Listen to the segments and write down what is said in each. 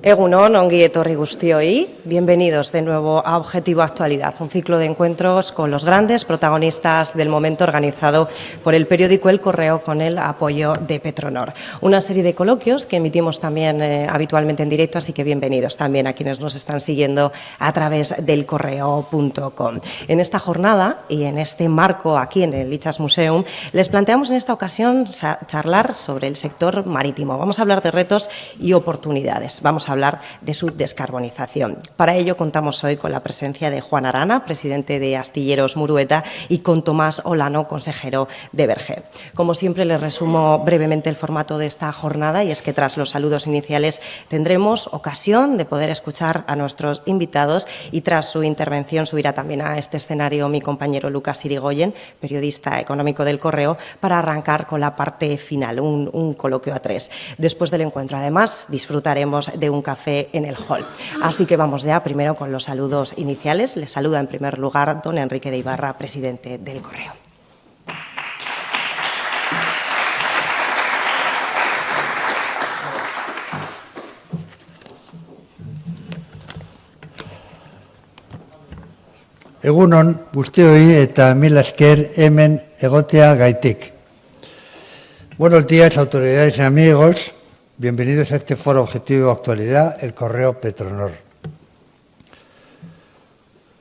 Egunon, ongi etorri guztioi. Bienvenidos de nuevo a Objetivo Actualidad, un ciclo de encuentros con los grandes protagonistas del momento organizado por el periódico El Correo con el apoyo de Petronor. Una serie de coloquios que emitimos también habitualmente en directo, así que bienvenidos también a quienes nos están siguiendo a través del correo.com. En esta jornada y en este marco aquí en el Lichas Museum, les planteamos en esta ocasión charlar sobre el sector marítimo. Vamos a hablar de retos y oportunidades. Vamos a hablar de su descarbonización. Para ello contamos hoy con la presencia de Juan Arana, presidente de Astilleros Murueta, y con Tomás Olano, consejero de Verge. Como siempre, les resumo brevemente el formato de esta jornada, y es que tras los saludos iniciales tendremos ocasión de poder escuchar a nuestros invitados, y tras su intervención subirá también a este escenario mi compañero Lucas Irigoyen, periodista económico del Correo, para arrancar con la parte final, un coloquio a tres. Después del encuentro, además, disfrutaremos de un café en el hall. Así que vamos ya primero con los saludos iniciales. Les saluda en primer lugar don Enrique de Ibarra, presidente del Correo. Egunon, guztioi eta mila esker hemen egotea gaitik. Buenos días, autoridades y amigos. Bienvenidos a este foro Objetivo Actualidad, el Correo Petronor.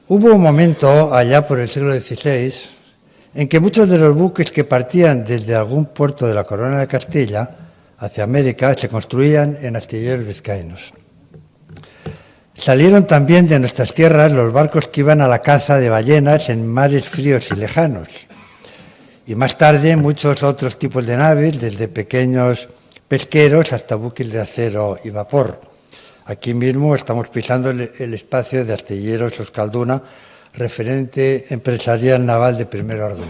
Hubo un momento, allá por el siglo XVI, en que muchos de los buques que partían desde algún puerto de la Corona de Castilla hacia América se construían en astilleros vizcaínos. Salieron también de nuestras tierras los barcos que iban a la caza de ballenas en mares fríos y lejanos. Y más tarde muchos otros tipos de naves, desde pequeños pesqueros hasta buques de acero y vapor. Aquí mismo estamos pisando el espacio de Astilleros Euskalduna, referente empresarial naval de primer orden.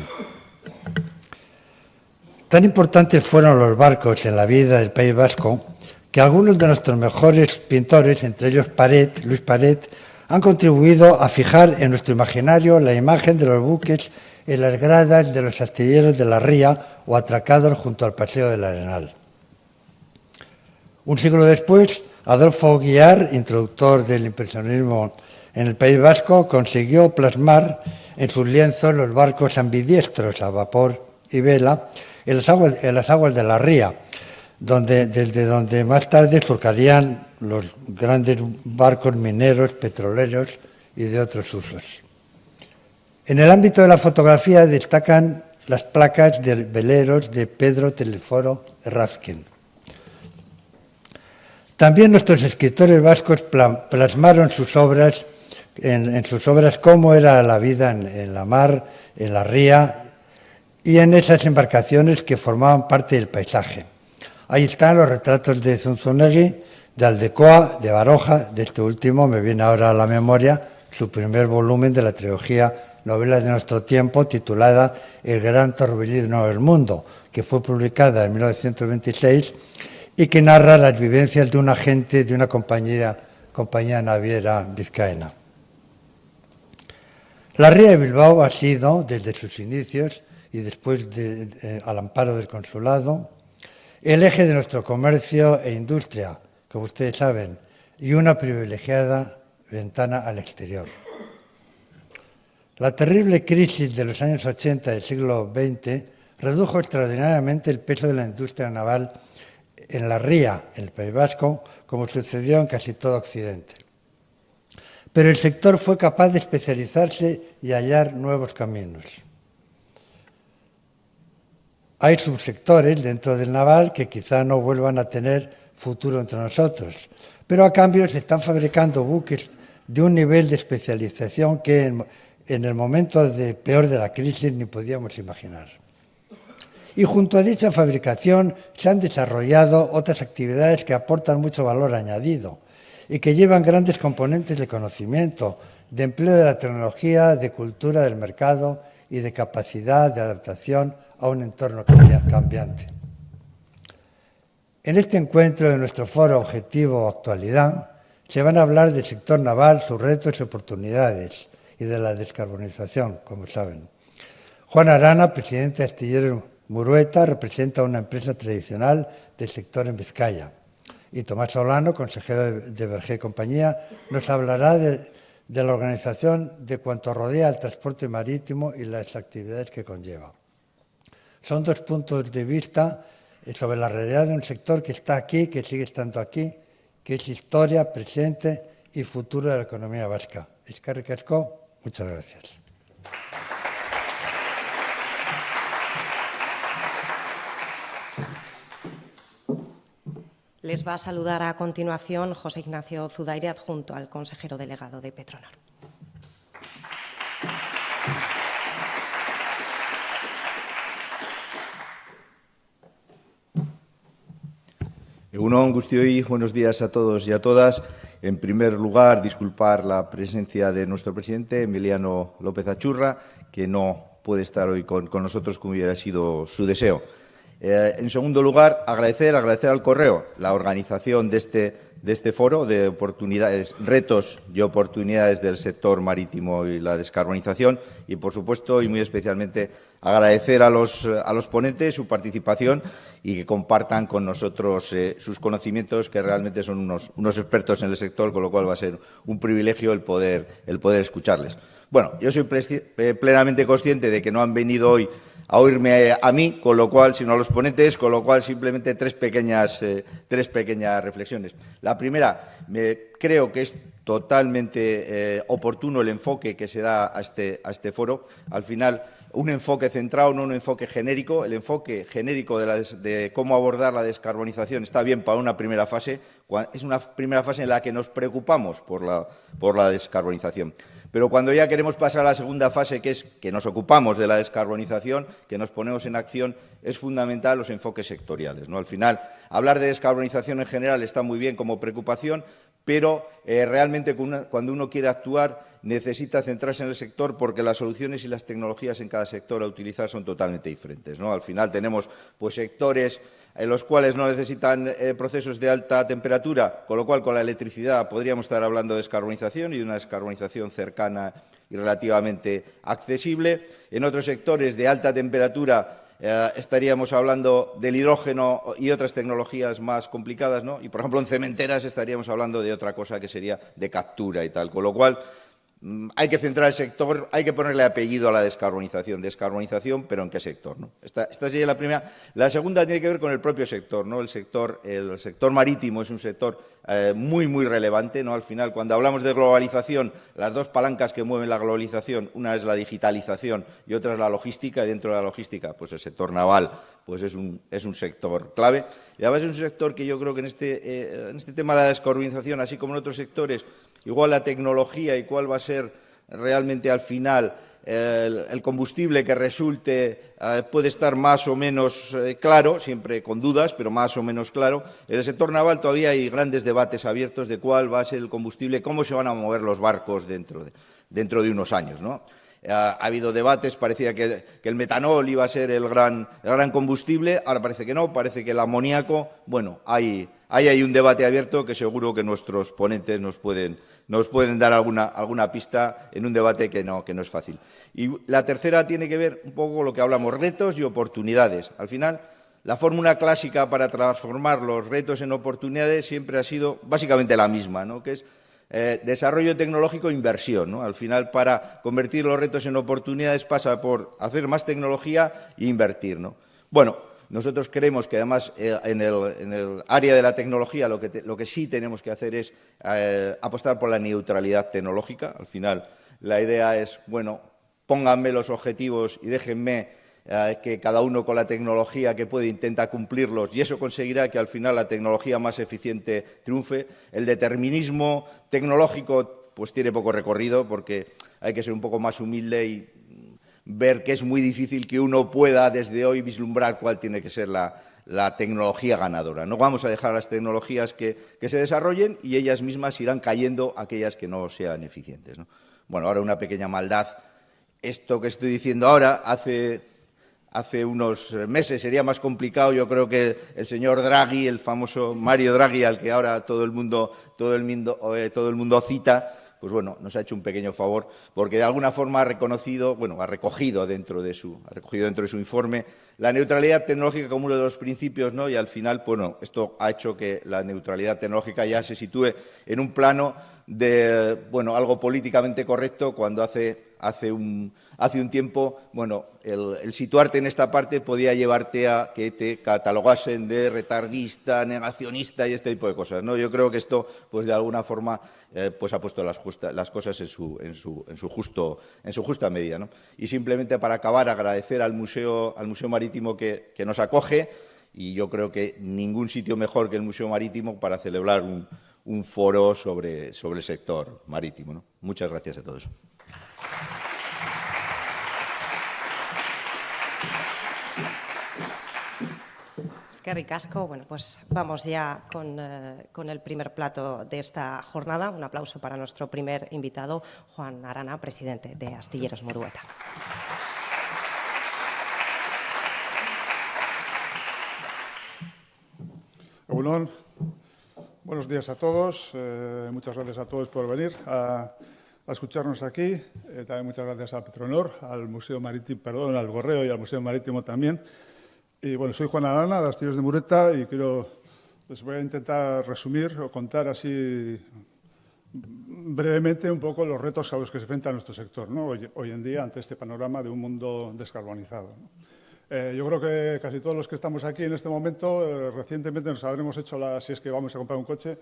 Tan importantes fueron los barcos en la vida del País Vasco que algunos de nuestros mejores pintores, entre ellos Luis Paret, han contribuido a fijar en nuestro imaginario la imagen de los buques en las gradas de los astilleros de la ría o atracados junto al Paseo del Arenal. Un siglo después, Adolfo Guiar, introductor del impresionismo en el País Vasco, consiguió plasmar en sus lienzos los barcos ambidiestros a vapor y vela en las aguas de la ría, desde donde más tarde surcarían los grandes barcos mineros, petroleros y de otros usos. En el ámbito de la fotografía destacan las placas de veleros de Pedro Teleforo Errazkin. También nuestros escritores vascos plasmaron en sus obras cómo era la vida en la mar, en la ría y en esas embarcaciones que formaban parte del paisaje. Ahí están los retratos de Zunzunegui, de Aldecoa, de Baroja. De este último me viene ahora a la memoria su primer volumen de la trilogía Novelas de nuestro tiempo, titulada El gran torbellino del mundo, que fue publicada en 1926 y que narra las vivencias de un agente de una compañía naviera vizcaína. La ría de Bilbao ha sido, desde sus inicios y después al amparo del consulado, el eje de nuestro comercio e industria, como ustedes saben, y una privilegiada ventana al exterior. La terrible crisis de los años 80 del siglo XX redujo extraordinariamente el peso de la industria naval en la ría, en el País Vasco, como sucedió en casi todo Occidente. Pero el sector fue capaz de especializarse y hallar nuevos caminos. Hay subsectores dentro del naval que quizá no vuelvan a tener futuro entre nosotros, pero a cambio se están fabricando buques de un nivel de especialización que en el momento peor de la crisis ni podíamos imaginar. Y junto a dicha fabricación se han desarrollado otras actividades que aportan mucho valor añadido y que llevan grandes componentes de conocimiento, de empleo de la tecnología, de cultura del mercado y de capacidad de adaptación a un entorno cambiante. En este encuentro de nuestro foro Objetivo Actualidad se van a hablar del sector naval, sus retos y oportunidades y de la descarbonización, como saben. Juan Arana, presidente de Astilleros Murueta, representa una empresa tradicional del sector en Vizcaya Y Tomás Solano, consejero de Berger y compañía, nos hablará de la organización de cuanto rodea al transporte marítimo y las actividades que conlleva. Son dos puntos de vista sobre la realidad de un sector que está aquí, que sigue estando aquí, que es historia, presente y futuro de la economía vasca. Eskerrik asko, muchas gracias. Les va a saludar a continuación José Ignacio Zudaire, adjunto al consejero delegado de Petronor. Egunon Guztioi, buenos días a todos y a todas. En primer lugar, disculpar la presencia de nuestro presidente, Emiliano López Achurra, que no puede estar hoy con nosotros como hubiera sido su deseo. En segundo lugar, agradecer al Correo la organización de este foro de oportunidades, retos y oportunidades del sector marítimo y la descarbonización y, por supuesto, y muy especialmente, agradecer a los ponentes su participación y que compartan con nosotros sus conocimientos, que realmente son unos expertos en el sector, con lo cual va a ser un privilegio el poder escucharles. Bueno, yo soy plenamente consciente de que no han venido hoy a oírme a mí, con lo cual, sino a los ponentes, con lo cual simplemente tres pequeñas reflexiones. La primera, creo que es totalmente oportuno el enfoque que se da a este foro. Al final, un enfoque centrado, no un enfoque genérico. El enfoque genérico de cómo abordar la descarbonización está bien para una primera fase. Es una primera fase en la que nos preocupamos por la descarbonización. Pero cuando ya queremos pasar a la segunda fase, que es que nos ocupamos de la descarbonización, que nos ponemos en acción, es fundamental los enfoques sectoriales, ¿no? Al final, hablar de descarbonización en general está muy bien como preocupación, pero realmente cuando uno quiere actuar necesita centrarse en el sector porque las soluciones y las tecnologías en cada sector a utilizar son totalmente diferentes, ¿no? Al final tenemos pues, sectores en los cuales no necesitan procesos de alta temperatura, con lo cual con la electricidad podríamos estar hablando de descarbonización y de una descarbonización cercana y relativamente accesible. En otros sectores de alta temperatura estaríamos hablando del hidrógeno y otras tecnologías más complicadas, ¿no? Y, por ejemplo, en cementeras estaríamos hablando de otra cosa que sería de captura y tal, con lo cual hay que centrar el sector, hay que ponerle apellido a la descarbonización, pero ¿en qué sector, no? Esta sería la primera. La segunda tiene que ver con el propio sector, ¿no? El sector marítimo es un sector muy, muy relevante, ¿no? Al final, cuando hablamos de globalización, las dos palancas que mueven la globalización, una es la digitalización y otra es la logística, y dentro de la logística, pues el sector naval pues es un sector clave. Y además es un sector que yo creo que en este tema de la descarbonización, así como en otros sectores, igual la tecnología y cuál va a ser realmente al final el combustible que resulte puede estar más o menos claro, siempre con dudas, pero más o menos claro. En el sector naval todavía hay grandes debates abiertos de cuál va a ser el combustible, cómo se van a mover los barcos dentro de unos años, ¿no? Ha habido debates, parecía que el metanol iba a ser el gran combustible, ahora parece que no, parece que el amoníaco. Bueno, hay un debate abierto que seguro que nuestros ponentes nos pueden dar alguna pista en un debate que no es fácil. Y la tercera tiene que ver un poco con lo que hablamos, retos y oportunidades. Al final, la fórmula clásica para transformar los retos en oportunidades siempre ha sido básicamente la misma, ¿no? Que es desarrollo tecnológico e inversión, ¿no? Al final, para convertir los retos en oportunidades pasa por hacer más tecnología e invertir, ¿no? Bueno, nosotros creemos que además en el área de la tecnología lo que sí tenemos que hacer es apostar por la neutralidad tecnológica. Al final, la idea es, bueno, pónganme los objetivos y déjenme que cada uno con la tecnología que puede intenta cumplirlos, y eso conseguirá que al final la tecnología más eficiente triunfe. El determinismo tecnológico pues tiene poco recorrido porque hay que ser un poco más humilde y ver que es muy difícil que uno pueda desde hoy vislumbrar cuál tiene que ser la tecnología ganadora. No vamos a dejar a las tecnologías que se desarrollen y ellas mismas irán cayendo aquellas que no sean eficientes, ¿no? Bueno, ahora una pequeña maldad. Esto que estoy diciendo ahora hace unos meses sería más complicado. Yo creo que el señor Draghi, el famoso Mario Draghi, al que ahora todo el mundo cita, pues bueno, nos ha hecho un pequeño favor, porque de alguna forma ha recogido dentro de su informe la neutralidad tecnológica como uno de los principios, ¿no? Y al final, bueno, esto ha hecho que la neutralidad tecnológica ya se sitúe en un plano de, bueno, algo políticamente correcto, cuando hace un tiempo, bueno, el situarte en esta parte podía llevarte a que te catalogasen de retardista, negacionista y este tipo de cosas, ¿no? Yo creo que esto, pues de alguna forma, pues ha puesto las cosas en su justa medida, ¿no? Y simplemente para acabar, agradecer al Museo Marítimo que nos acoge, y yo creo que ningún sitio mejor que el Museo Marítimo para celebrar un foro sobre el sector marítimo, ¿no? Muchas gracias a todos. Eskerrik asko. Bueno, pues vamos ya con el primer plato de esta jornada. Un aplauso para nuestro primer invitado, Juan Arana, presidente de Astilleros Murueta. Egunon. Buenos días a todos. Muchas gracias a todos por venir a escucharnos aquí. También muchas gracias a Petronor, al Museo Marítimo, perdón, al Gorreo y al Museo Marítimo también. Y bueno, soy Juan Arana, de Astilleros de Murueta, y les voy a intentar resumir o contar así brevemente un poco los retos a los que se enfrenta nuestro sector, ¿no? Hoy en día, ante este panorama de un mundo descarbonizado, ¿no? Yo creo que casi todos los que estamos aquí en este momento, recientemente nos habremos hecho, si es que vamos a comprar un coche,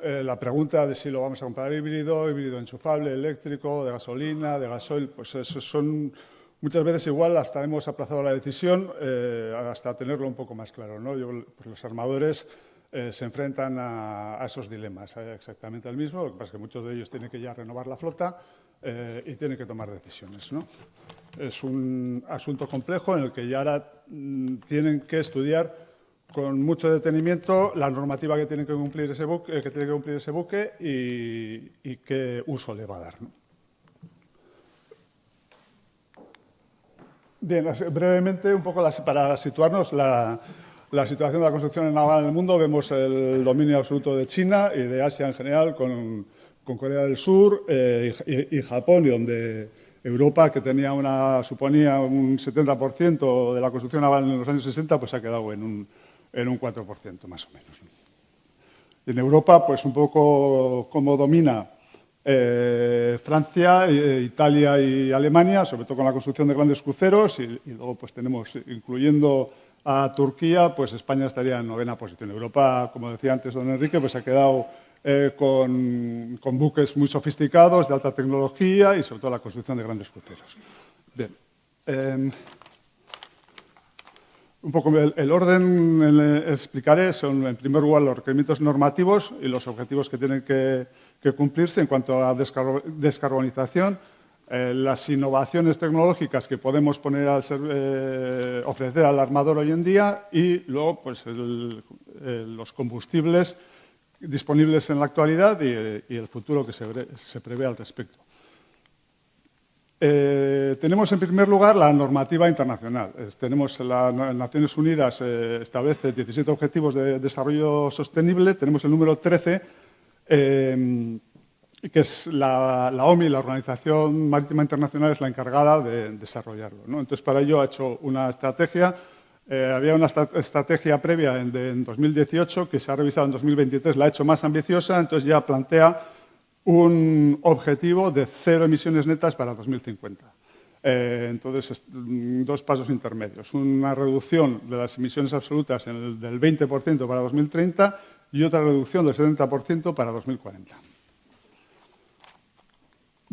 la pregunta de si lo vamos a comprar híbrido enchufable, eléctrico, de gasolina, de gasoil. Pues eso son muchas veces igual hasta hemos aplazado la decisión hasta tenerlo un poco más claro, ¿no? Pues los armadores se enfrentan a esos dilemas, exactamente el mismo. Lo que pasa es que muchos de ellos tienen que ya renovar la flota y tienen que tomar decisiones, ¿no? Es un asunto complejo en el que ya ahora tienen que estudiar con mucho detenimiento la normativa que tiene que cumplir ese buque, y qué uso le va a dar, ¿no? Bien, brevemente, un poco para situarnos la situación de la construcción naval en el mundo. Vemos el dominio absoluto de China y de Asia en general, con Corea del Sur y Japón, y donde Europa, que suponía un 70% de la construcción naval en los años 60, pues ha quedado en un 4% más o menos. En Europa, pues un poco como domina Francia, Italia y Alemania, sobre todo con la construcción de grandes cruceros, y luego pues tenemos, incluyendo a Turquía, pues España estaría en 9ª posición. Europa, como decía antes don Enrique, pues ha quedado con buques muy sofisticados, de alta tecnología, y sobre todo la construcción de grandes cruceros. Bien. Un poco el orden explicaré son, en primer lugar, los requerimientos normativos y los objetivos que tienen que cumplirse en cuanto a descarbonización, las innovaciones tecnológicas que podemos ofrecer al armador hoy en día, y luego pues, los combustibles disponibles en la actualidad y el futuro que se prevé al respecto. Tenemos en primer lugar la normativa internacional. Tenemos las Naciones Unidas establece 17 objetivos de desarrollo sostenible. Tenemos el número 13, que es la OMI, la Organización Marítima Internacional, es la encargada de desarrollarlo, ¿no? Entonces, para ello ha hecho una estrategia. Había una estrategia previa en 2018 que se ha revisado en 2023, la ha hecho más ambiciosa, entonces ya plantea un objetivo de 0 emisiones netas para 2050. Entonces, 2 pasos intermedios. Una reducción de las emisiones absolutas del 20% para 2030 y otra reducción del 70% para 2040.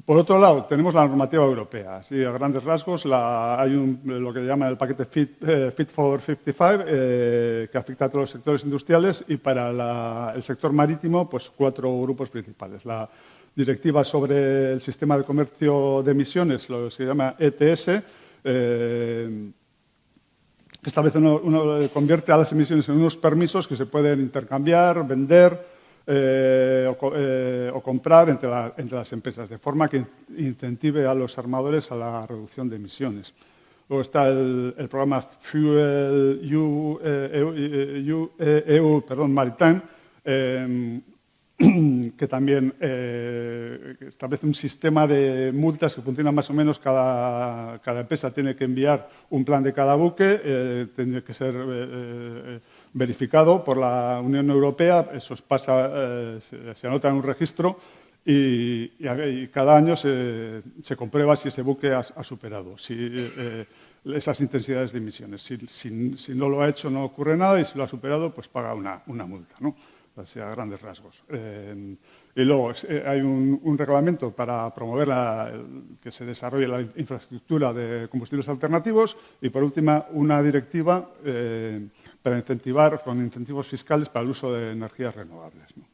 Por otro lado, tenemos la normativa europea. Así, a grandes rasgos, hay lo que llaman el paquete Fit for 55, que afecta a todos los sectores industriales, y para el sector marítimo, pues 4 grupos principales. La directiva sobre el sistema de comercio de emisiones, lo que se llama ETS, establece convierte a las emisiones en unos permisos que se pueden intercambiar, vender, o comprar entre las empresas, de forma que incentive a los armadores a la reducción de emisiones. Luego está el programa Fuel EU Maritime, que también establece un sistema de multas que funciona más o menos. Cada empresa tiene que enviar un plan de cada buque, tiene que ser verificado por la Unión Europea, eso se anota en un registro y cada año se comprueba si ese buque ha superado esas intensidades de emisiones. Si no lo ha hecho, no ocurre nada, y si lo ha superado, pues paga una multa, ¿no? Así a grandes rasgos. Y luego hay un reglamento para promover que se desarrolle la infraestructura de combustibles alternativos y, por último, una directiva para incentivar, con incentivos fiscales para el uso de energías renovables, ¿no?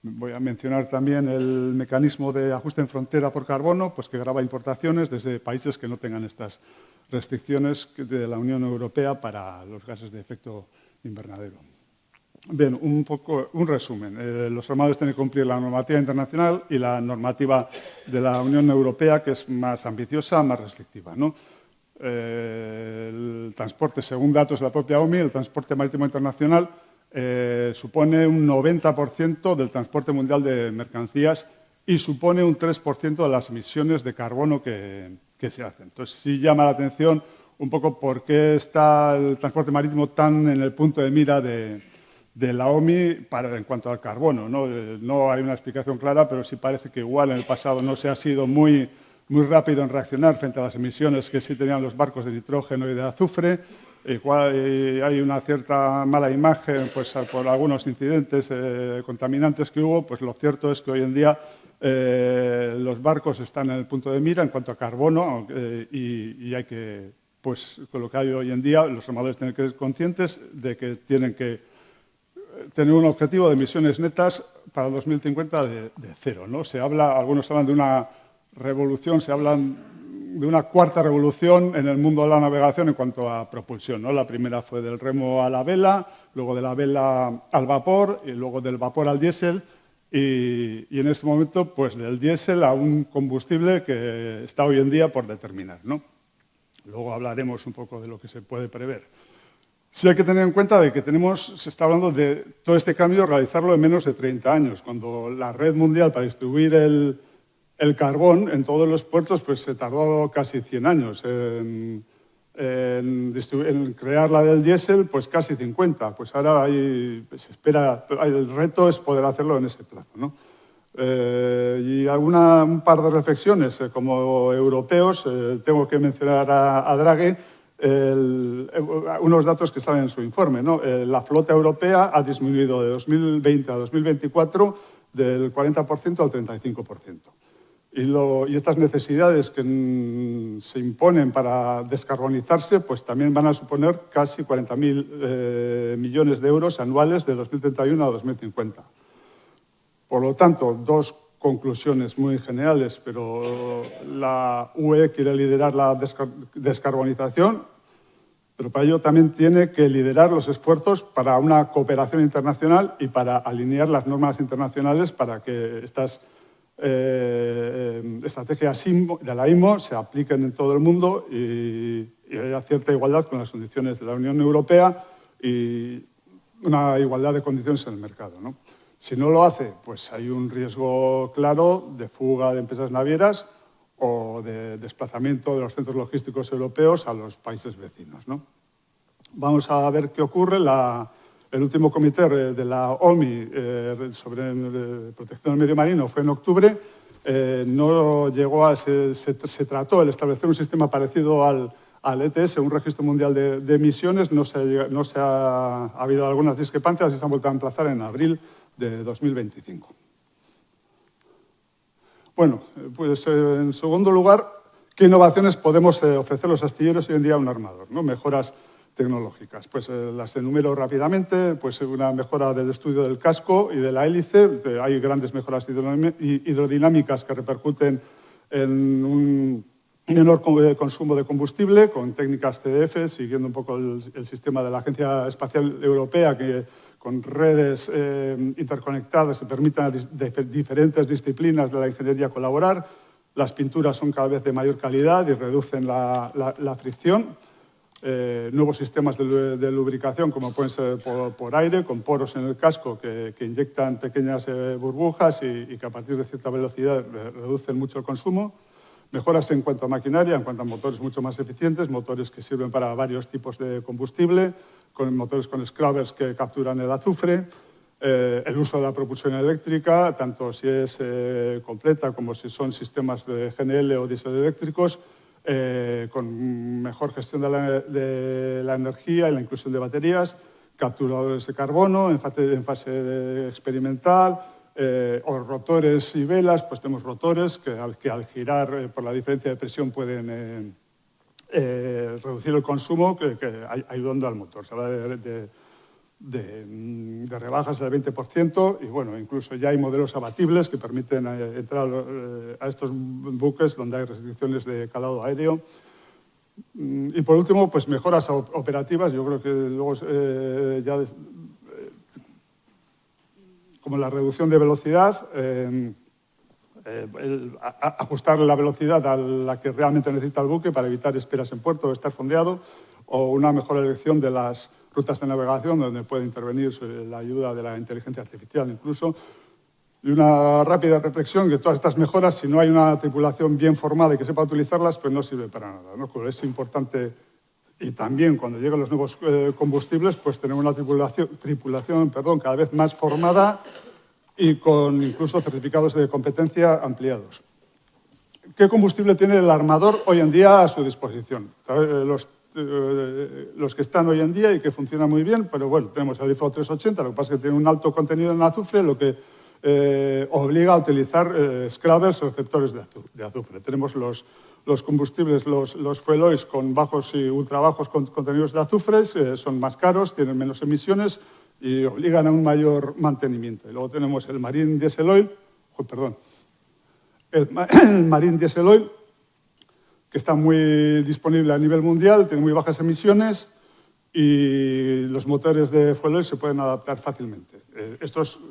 Voy a mencionar también el mecanismo de ajuste en frontera por carbono, pues que grava importaciones desde países que no tengan estas restricciones de la Unión Europea para los gases de efecto invernadero. Bien, un resumen. Los armadores tienen que cumplir la normativa internacional y la normativa de la Unión Europea, que es más ambiciosa, más restrictiva, ¿no? El transporte, según datos de la propia OMI, el transporte marítimo internacional supone un 90% del transporte mundial de mercancías y supone un 3% de las emisiones de carbono que se hacen. Entonces, sí llama la atención un poco por qué está el transporte marítimo tan en el punto de mira de la OMI en cuanto al carbono, ¿no? No hay una explicación clara, pero sí parece que igual en el pasado no se ha sido muy rápido en reaccionar frente a las emisiones que sí tenían los barcos de nitrógeno y de azufre. Igual hay una cierta mala imagen, pues, por algunos incidentes contaminantes que hubo. Pues lo cierto es que hoy en día los barcos están en el punto de mira en cuanto a carbono y hay que, pues, con lo que hay hoy en día, los armadores tienen que ser conscientes de que tienen que tener un objetivo de emisiones netas para 2050 de cero, ¿no? Algunos hablan de una revolución, se hablan de una cuarta revolución en el mundo de la navegación en cuanto a propulsión, ¿no? La primera fue del remo a la vela, luego de la vela al vapor y luego del vapor al diésel y en este momento, pues, del diésel a un combustible que está hoy en día por determinar, ¿no? Luego hablaremos un poco de lo que se puede prever. Sí hay que tener en cuenta de que se está hablando de todo este cambio realizarlo en menos de 30 años, cuando la red mundial para distribuir el carbón en todos los puertos pues se tardó casi 100 años. En crear la del diésel, pues casi 50. Pues ahora el reto es poder hacerlo en ese plazo, ¿no? Y un par de reflexiones. Como europeos, tengo que mencionar a Draghi unos datos que salen en su informe, ¿no? La flota europea ha disminuido de 2020 a 2024 del 40% al 35%. Y estas necesidades que se imponen para descarbonizarse, pues también van a suponer casi 40.000 millones de euros anuales de 2031 a 2050. Por lo tanto, dos conclusiones muy generales, pero la UE quiere liderar la descarbonización, pero para ello también tiene que liderar los esfuerzos para una cooperación internacional y para alinear las normas internacionales para que estas estrategias de la IMO se apliquen en todo el mundo y haya cierta igualdad con las condiciones de la Unión Europea y una igualdad de condiciones en el mercado, ¿no? Si no lo hace, pues hay un riesgo claro de fuga de empresas navieras o de desplazamiento de los centros logísticos europeos a los países vecinos, ¿no? Vamos a ver qué ocurre. El último comité de la OMI sobre protección del medio marino fue en octubre. No llegó se trató el establecer un sistema parecido al ETS, un registro mundial de emisiones. No ha habido algunas discrepancias y se han vuelto a emplazar en abril de 2025. Bueno, pues en segundo lugar, ¿qué innovaciones podemos ofrecer los astilleros hoy en día a un armador, ¿no? Mejoras tecnológicas. Pues las enumero rápidamente. Pues una mejora del estudio del casco y de la hélice. Hay grandes mejoras hidrodinámicas que repercuten en un menor consumo de combustible con técnicas CDF, siguiendo un poco el sistema de la Agencia Espacial Europea, que con redes interconectadas se permitan a diferentes disciplinas de la ingeniería colaborar. Las pinturas son cada vez de mayor calidad y reducen la fricción. nuevos sistemas de lubricación, como pueden ser por aire, con poros en el casco que inyectan pequeñas burbujas y que a partir de cierta velocidad reducen mucho el consumo. Mejoras en cuanto a maquinaria, en cuanto a motores mucho más eficientes, motores que sirven para varios tipos de combustible, con motores con scrubbers que capturan el azufre, el uso de la propulsión eléctrica, tanto si es completa como si son sistemas de GNL o diésel eléctricos, con mejor gestión de la energía y la inclusión de baterías, capturadores de carbono en fase experimental, o rotores y velas, pues tenemos rotores que al girar por la diferencia de presión pueden reducir el consumo, ayudando al motor. Se habla de rebajas del 20% y, bueno, incluso ya hay modelos abatibles que permiten entrar a estos buques donde hay restricciones de calado aéreo. Y, por último, pues mejoras operativas. Yo creo que luego como la reducción de velocidad, ajustar la velocidad a la que realmente necesita el buque para evitar esperas en puerto o estar fondeado, o una mejor elección de las rutas de navegación donde puede intervenir la ayuda de la inteligencia artificial incluso. Y una rápida reflexión, que todas estas mejoras, si no hay una tripulación bien formada y que sepa utilizarlas, pues no sirve para nada, ¿no? Es importante. Y también cuando lleguen los nuevos combustibles, pues tener una tripulación cada vez más formada y con incluso certificados de competencia ampliados. ¿Qué combustible tiene el armador hoy en día a su disposición? Los que están hoy en día y que funcionan muy bien, pero bueno, tenemos el IFO 380, lo que pasa es que tiene un alto contenido en azufre, lo que obliga a utilizar scrubbers, receptores de azufre. Tenemos los combustibles, los fuel oils con bajos y ultra bajos contenidos de azufres, son más caros, tienen menos emisiones y obligan a un mayor mantenimiento. Y luego tenemos el Marine Diesel Oil, el Marine Diesel Oil, que está muy disponible a nivel mundial, tiene muy bajas emisiones y los motores de fuel oil se pueden adaptar fácilmente.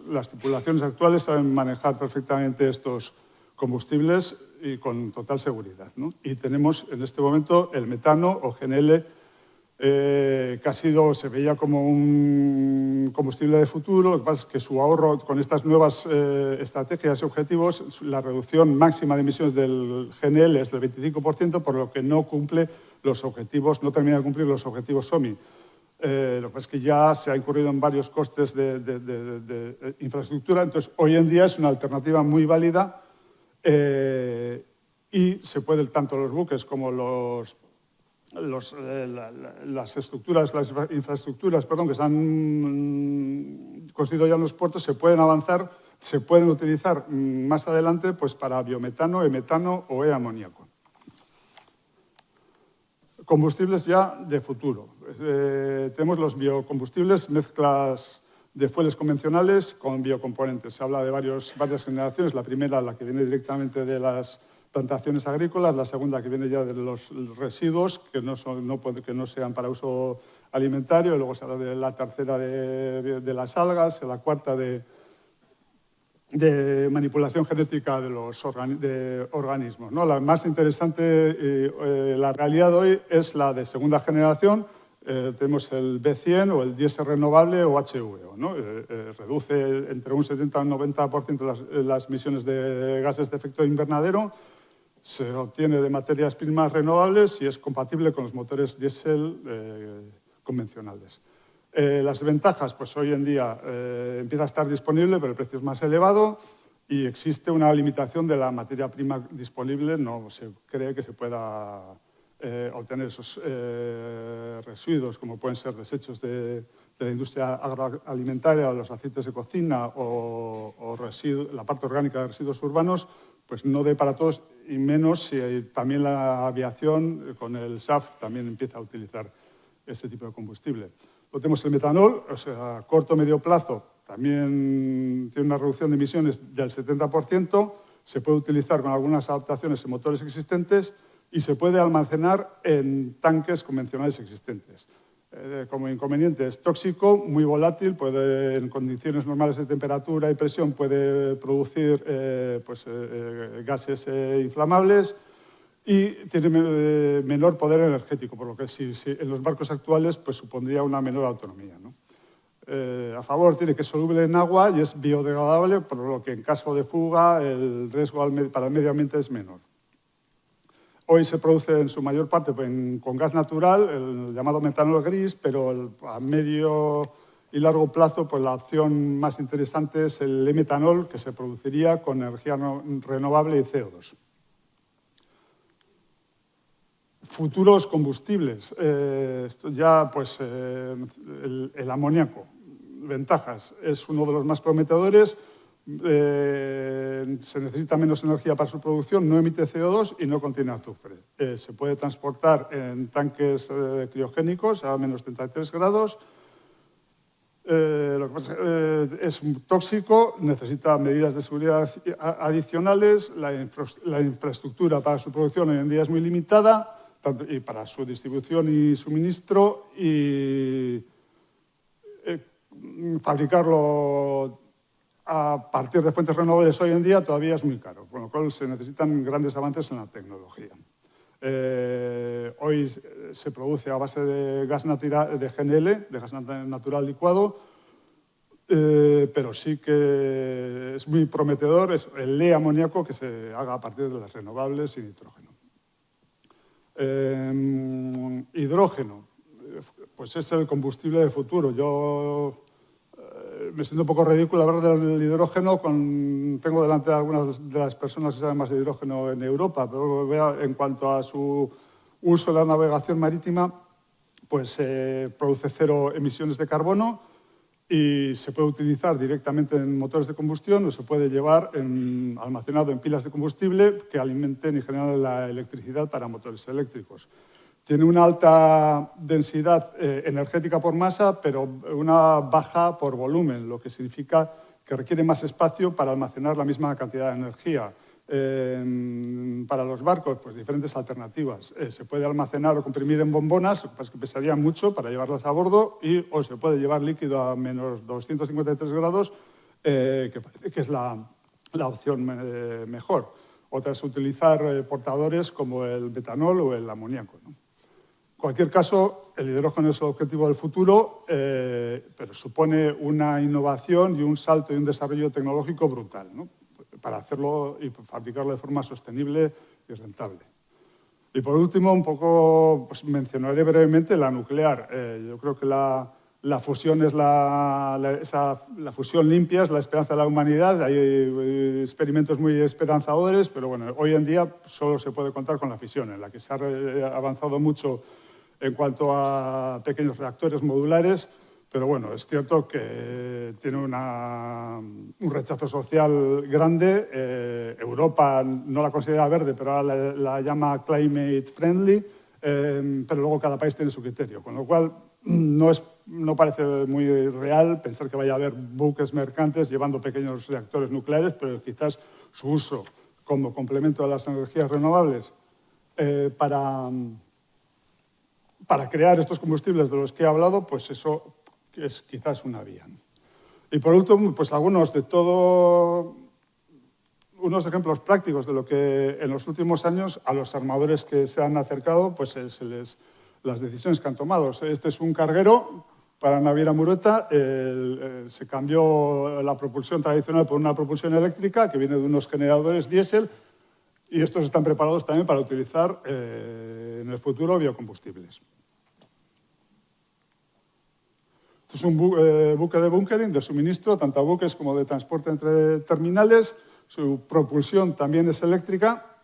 Las tripulaciones actuales saben manejar perfectamente estos combustibles y con total seguridad, ¿no? Y tenemos en este momento el metano o GNL, que se veía como un combustible de futuro. Lo que pasa es que su ahorro con estas nuevas estrategias y objetivos, la reducción máxima de emisiones del GNL es del 25%, por lo que no cumple los objetivos, no termina de cumplir los objetivos SOMI. Lo que pasa es que ya se ha incurrido en varios costes de infraestructura, entonces hoy en día es una alternativa muy válida y se puede, tanto los buques como las infraestructuras que se han construido ya en los puertos, se pueden avanzar, se pueden utilizar más adelante pues, para biometano, e-metano o e-amoníaco. Combustibles ya de futuro. Tenemos los biocombustibles, mezclas de fueles convencionales con biocomponentes. Se habla de varias generaciones. La primera, la que viene directamente de las plantaciones agrícolas, la segunda que viene ya de los residuos que no sean para uso alimentario, luego se habla de la tercera de las algas, la cuarta de manipulación genética de los organismos, ¿no? La más interesante, la realidad de hoy es la de segunda generación. Tenemos el B100 o el diésel renovable o HVO, ¿no? Reduce entre un 70 y un 90% las emisiones de gases de efecto invernadero, se obtiene de materias primas renovables y es compatible con los motores diésel convencionales. Las ventajas, pues hoy en día empieza a estar disponible, pero el precio es más elevado y existe una limitación de la materia prima disponible. No se cree que se pueda obtener esos residuos, como pueden ser desechos de la industria agroalimentaria o los aceites de cocina o la parte orgánica de residuos urbanos, pues no dé para todos, y menos si también la aviación con el SAF también empieza a utilizar este tipo de combustible. Luego tenemos el metanol, o sea, a corto o medio plazo, también tiene una reducción de emisiones del 70%, se puede utilizar con algunas adaptaciones en motores existentes y se puede almacenar en tanques convencionales existentes. Como inconveniente es tóxico, muy volátil, en condiciones normales de temperatura y presión puede producir gases inflamables y tiene menor poder energético, por lo que si en los barcos actuales pues, supondría una menor autonomía, ¿no? A favor, tiene que es soluble en agua y es biodegradable, por lo que en caso de fuga el riesgo para el medio ambiente es menor. Hoy se produce en su mayor parte con gas natural, el llamado metanol gris, pero a medio y largo plazo pues la opción más interesante es el e-metanol, que se produciría con energía renovable y CO2. Futuros combustibles. Esto ya, pues, el amoníaco. Ventajas. Es uno de los más prometedores. Se necesita menos energía para su producción, no emite CO2 y no contiene azufre. Se puede transportar en tanques criogénicos a menos 33 grados. Lo que pasa es tóxico, necesita medidas de seguridad adicionales. La infraestructura para su producción hoy en día es muy limitada, y para su distribución y suministro, y fabricarlo a partir de fuentes renovables hoy en día todavía es muy caro, con lo cual se necesitan grandes avances en la tecnología. Hoy se produce a base de gas natural, de GNL, de gas natural licuado, pero sí que es muy prometedor el e-amoníaco, que se haga a partir de las renovables y nitrógeno. Hidrógeno, pues es el combustible del futuro. Yo me siento un poco ridículo hablar del hidrógeno, tengo delante a algunas de las personas que saben más de hidrógeno en Europa, pero en cuanto a su uso en la navegación marítima, pues produce 0 emisiones de carbono y se puede utilizar directamente en motores de combustión o se puede llevar almacenado en pilas de combustible que alimenten y generen la electricidad para motores eléctricos. Tiene una alta densidad energética por masa, pero una baja por volumen, lo que significa que requiere más espacio para almacenar la misma cantidad de energía. Para los barcos, pues diferentes alternativas. Se puede almacenar o comprimir en bombonas, lo que pasa es que pesaría mucho para llevarlas a bordo, o se puede llevar líquido a menos 253 grados, que parece que es la opción mejor. Otra es utilizar portadores como el metanol o el amoníaco, ¿no? En cualquier caso, el hidrógeno es el objetivo del futuro, pero supone una innovación y un salto y un desarrollo tecnológico brutal, ¿no? Para hacerlo y fabricarlo de forma sostenible y rentable. Y por último, un poco, pues mencionaré brevemente la nuclear. Yo creo que la fusión es la fusión limpia, es la esperanza de la humanidad. Hay experimentos muy esperanzadores, pero bueno, hoy en día solo se puede contar con la fisión, en la que se ha avanzado mucho en cuanto a pequeños reactores modulares, pero bueno, es cierto que tiene un rechazo social grande. Europa no la considera verde, pero ahora la llama climate friendly, pero luego cada país tiene su criterio, con lo cual no parece muy real pensar que vaya a haber buques mercantes llevando pequeños reactores nucleares, pero quizás su uso como complemento de las energías renovables para crear estos combustibles de los que he hablado, pues eso es quizás una vía. Y por último, pues unos ejemplos prácticos de lo que en los últimos años a los armadores que se han acercado, pues las decisiones que han tomado. Este es un carguero para naviera Murueta. Se cambió la propulsión tradicional por una propulsión eléctrica que viene de unos generadores diésel, y estos están preparados también para utilizar en el futuro biocombustibles. Esto es un buque de bunkering, de suministro, tanto a buques como de transporte entre terminales. Su propulsión también es eléctrica.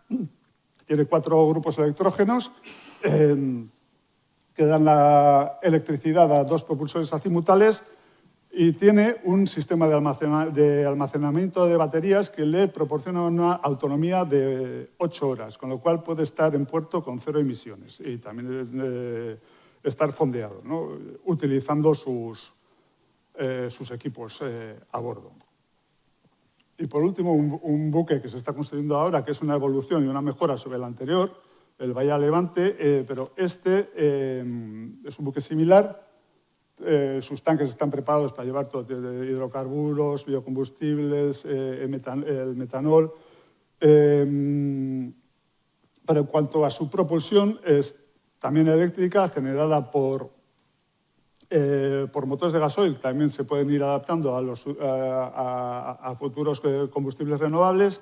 Tiene 4 grupos electrógenos que dan la electricidad a 2 propulsores azimutales, y tiene un sistema de almacenamiento de baterías que le proporciona una autonomía de 8 horas, con lo cual puede estar en puerto con 0 emisiones y también estar fondeado, ¿no? Utilizando sus equipos a bordo. Y por último, un buque que se está construyendo ahora, que es una evolución y una mejora sobre el anterior, el Bahía Levante, pero este es un buque similar. Sus tanques están preparados para llevar todo de hidrocarburos, biocombustibles, el metanol. Pero en cuanto a su propulsión, es también eléctrica, generada por motores de gasoil. También se pueden ir adaptando a futuros combustibles renovables.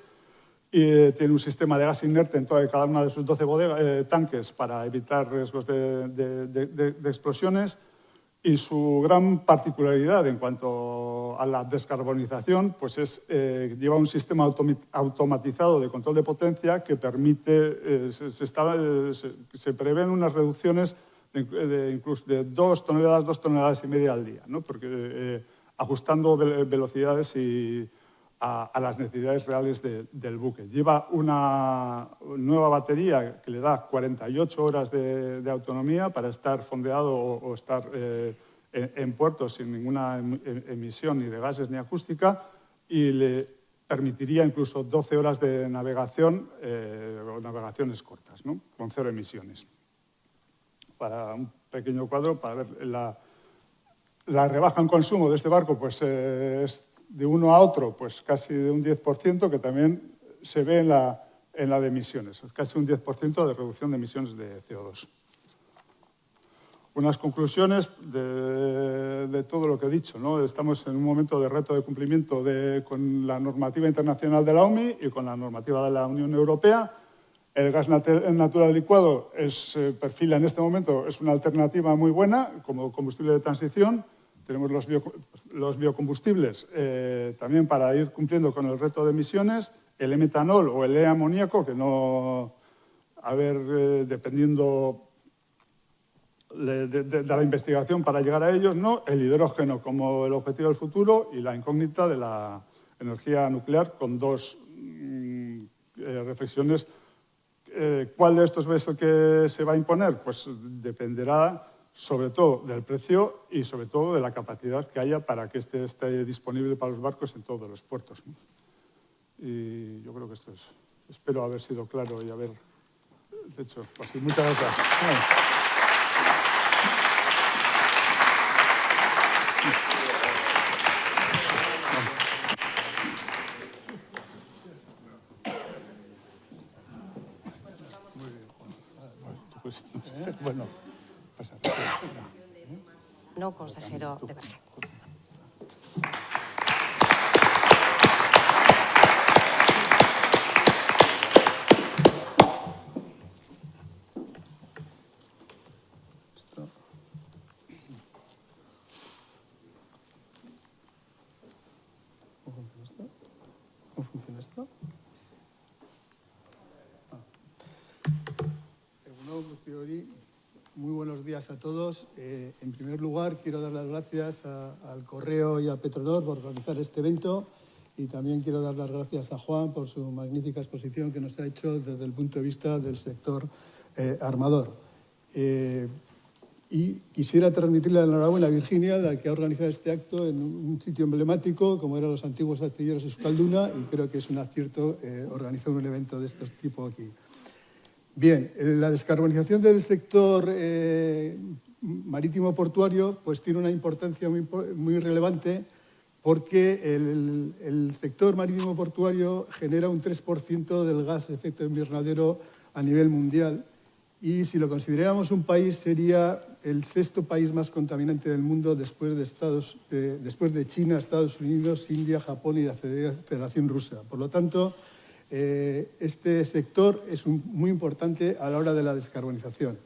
Y tiene un sistema de gas inerte en cada una de sus 12 tanques para evitar riesgos de explosiones. Y su gran particularidad en cuento a la descarbonización pues lleva un sistema automatizado de control de potencia que permite, se prevén unas reducciones incluso de 2 toneladas y media al día, ¿no? Porque ajustando velocidades a las necesidades reales del buque. Lleva una nueva batería que le da 48 horas de autonomía para estar fondeado o estar en puerto sin ninguna emisión ni de gases ni acústica, y le permitiría incluso 12 horas de navegación o navegaciones cortas, ¿no? Con 0 emisiones. Para un pequeño cuadro, para ver la rebaja en consumo de este barco, pues es de uno a otro, pues casi de un 10%, que también se ve en la de emisiones. Es casi un 10% de reducción de emisiones de CO2. Unas conclusiones de todo lo que he dicho, ¿no? Estamos en un momento de reto de cumplimiento con la normativa internacional de la OMI y con la normativa de la Unión Europea. El gas natural licuado perfila en este momento, es una alternativa muy buena como combustible de transición. Tenemos los biocombustibles también para ir cumpliendo con el reto de emisiones, el e-metanol o el e-amoníaco, que no, dependiendo de la investigación para llegar a ellos, ¿no? El hidrógeno como el objetivo del futuro y la incógnita de la energía nuclear, con 2 reflexiones. ¿Cuál de estos es el que se va a imponer? Pues dependerá sobre todo del precio y sobre todo de la capacidad que haya para que esté disponible para los barcos en todos los puertos, ¿no? Y yo creo que esto es. Espero haber sido claro y haber hecho así. Muchas gracias. Bueno, pasa. No, consejero de Bergen. ¿Cómo funciona esto? Muy buenos días a todos. En primer lugar, quiero dar las gracias al Correo y a Petronor por organizar este evento, y también quiero dar las gracias a Juan por su magnífica exposición que nos ha hecho desde el punto de vista del sector armador. Y quisiera transmitirle la enhorabuena a Virginia, la que ha organizado este acto en un sitio emblemático como eran los antiguos astilleros de Euskalduna, y creo que es un acierto organizar un evento de este tipo aquí. Bien, la descarbonización del sector marítimo portuario pues tiene una importancia muy relevante, porque el sector marítimo portuario genera un 3% del gas de efecto invernadero a nivel mundial, y si lo consideráramos un país sería el 6º país más contaminante del mundo después de China, Estados Unidos, India, Japón y la Federación Rusa. Por lo tanto, este sector es muy importante a la hora de la descarbonización.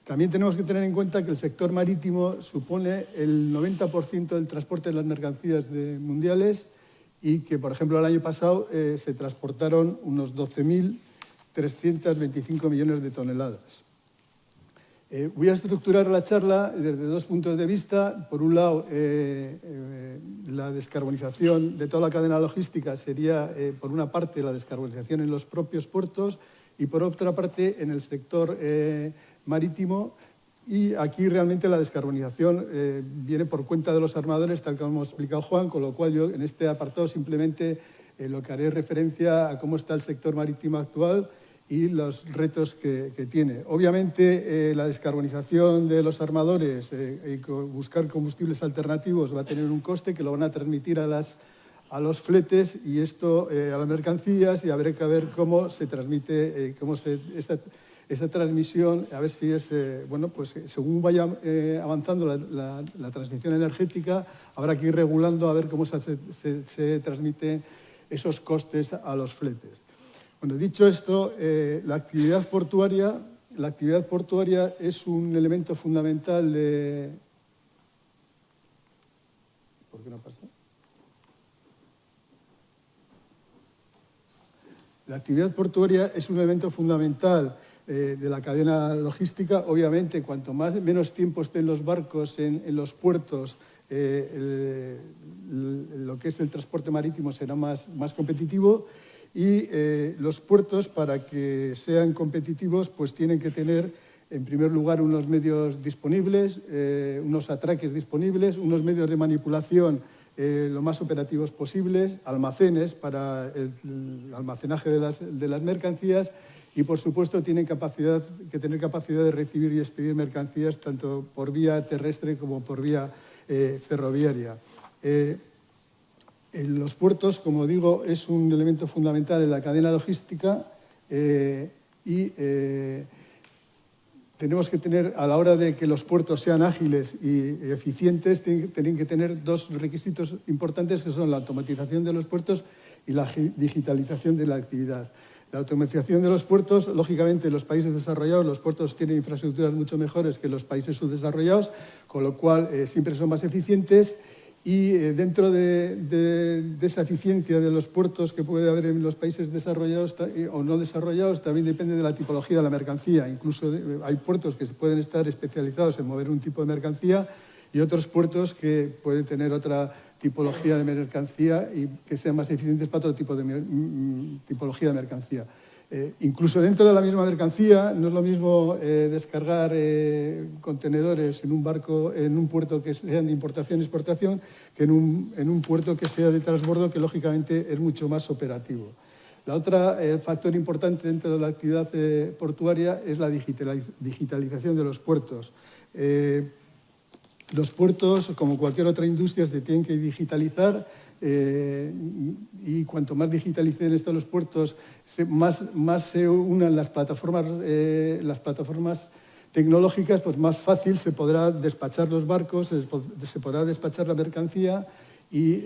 También tenemos que tener en cuenta que el sector marítimo supone el 90% del transporte de las mercancías mundiales, y que, por ejemplo, el año pasado se transportaron unos 12.325 millones de toneladas. Voy a estructurar la charla desde 2 puntos de vista. Por un lado, la descarbonización de toda la cadena logística sería, por una parte, la descarbonización en los propios puertos, y por otra parte, en el sector marítimo. Y aquí realmente la descarbonización viene por cuenta de los armadores, tal como ha explicado Juan, con lo cual yo en este apartado simplemente lo que haré es referencia a cómo está el sector marítimo actual y los retos que tiene. Obviamente, la descarbonización de los armadores y buscar combustibles alternativos va a tener un coste que lo van a transmitir a a los fletes y esto a las mercancías, y habrá que ver cómo se transmite, esta transmisión, a ver si es, bueno, pues según vaya avanzando la transición energética, habrá que ir regulando a ver cómo se transmiten esos costes a los fletes. Bueno, dicho esto, la actividad portuaria es un elemento fundamental de... ¿Por qué no pasa? La actividad portuaria es un elemento fundamental de la cadena logística. Obviamente, cuanto menos tiempo estén los barcos en los puertos, lo que es el transporte marítimo será más competitivo, y los puertos, para que sean competitivos, pues tienen que tener, en primer lugar, unos medios disponibles, unos atraques disponibles, unos medios de manipulación lo más operativos posibles, almacenes para el almacenaje de las mercancías, y, por supuesto, tienen que tener capacidad de recibir y expedir mercancías tanto por vía terrestre como por vía ferroviaria. En los puertos, como digo, es un elemento fundamental en la cadena logística y tenemos que tener, a la hora de que los puertos sean ágiles y eficientes, tienen que tener dos requisitos importantes, que son la automatización de los puertos y la digitalización de la actividad. La automatización de los puertos, lógicamente, en los países desarrollados, los puertos tienen infraestructuras mucho mejores que los países subdesarrollados, con lo cual siempre son más eficientes, y dentro de esa eficiencia de los puertos que puede haber en los países desarrollados o no desarrollados, también depende de la tipología de la mercancía. Incluso hay puertos que pueden estar especializados en mover un tipo de mercancía y otros puertos que pueden tener otra tipología de mercancía y que sean más eficientes para otro tipo de tipología de mercancía. Incluso dentro de la misma mercancía, no es lo mismo descargar contenedores en un barco, en un puerto que sean de importación y exportación, que en un puerto que sea de transbordo, que lógicamente es mucho más operativo. La otra factor importante dentro de la actividad portuaria es la digitalización de los puertos. Los puertos, como cualquier otra industria, se tienen que digitalizar, y cuanto más digitalicen estos los puertos, más se unan las plataformas tecnológicas, pues más fácil se podrá despachar los barcos, se podrá despachar la mercancía, y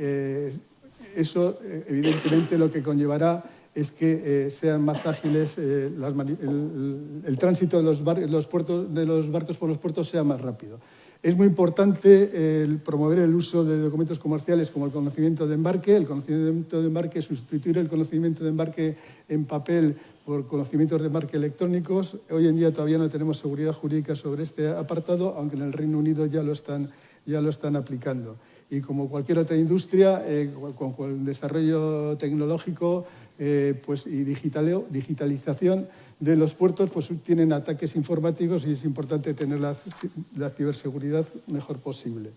eso evidentemente lo que conllevará es que sean más ágiles, el tránsito de los barcos por los puertos sea más rápido. Es muy importante promover el uso de documentos comerciales como el conocimiento de embarque. El conocimiento de embarque, sustituir el conocimiento de embarque en papel por conocimientos de embarque electrónicos. Hoy en día todavía no tenemos seguridad jurídica sobre este apartado, aunque en el Reino Unido ya lo están aplicando. Y como cualquier otra industria, con el desarrollo tecnológico pues, y digitalización de los puertos, pues tienen ataques informáticos y es importante tener la ciberseguridad mejor posible.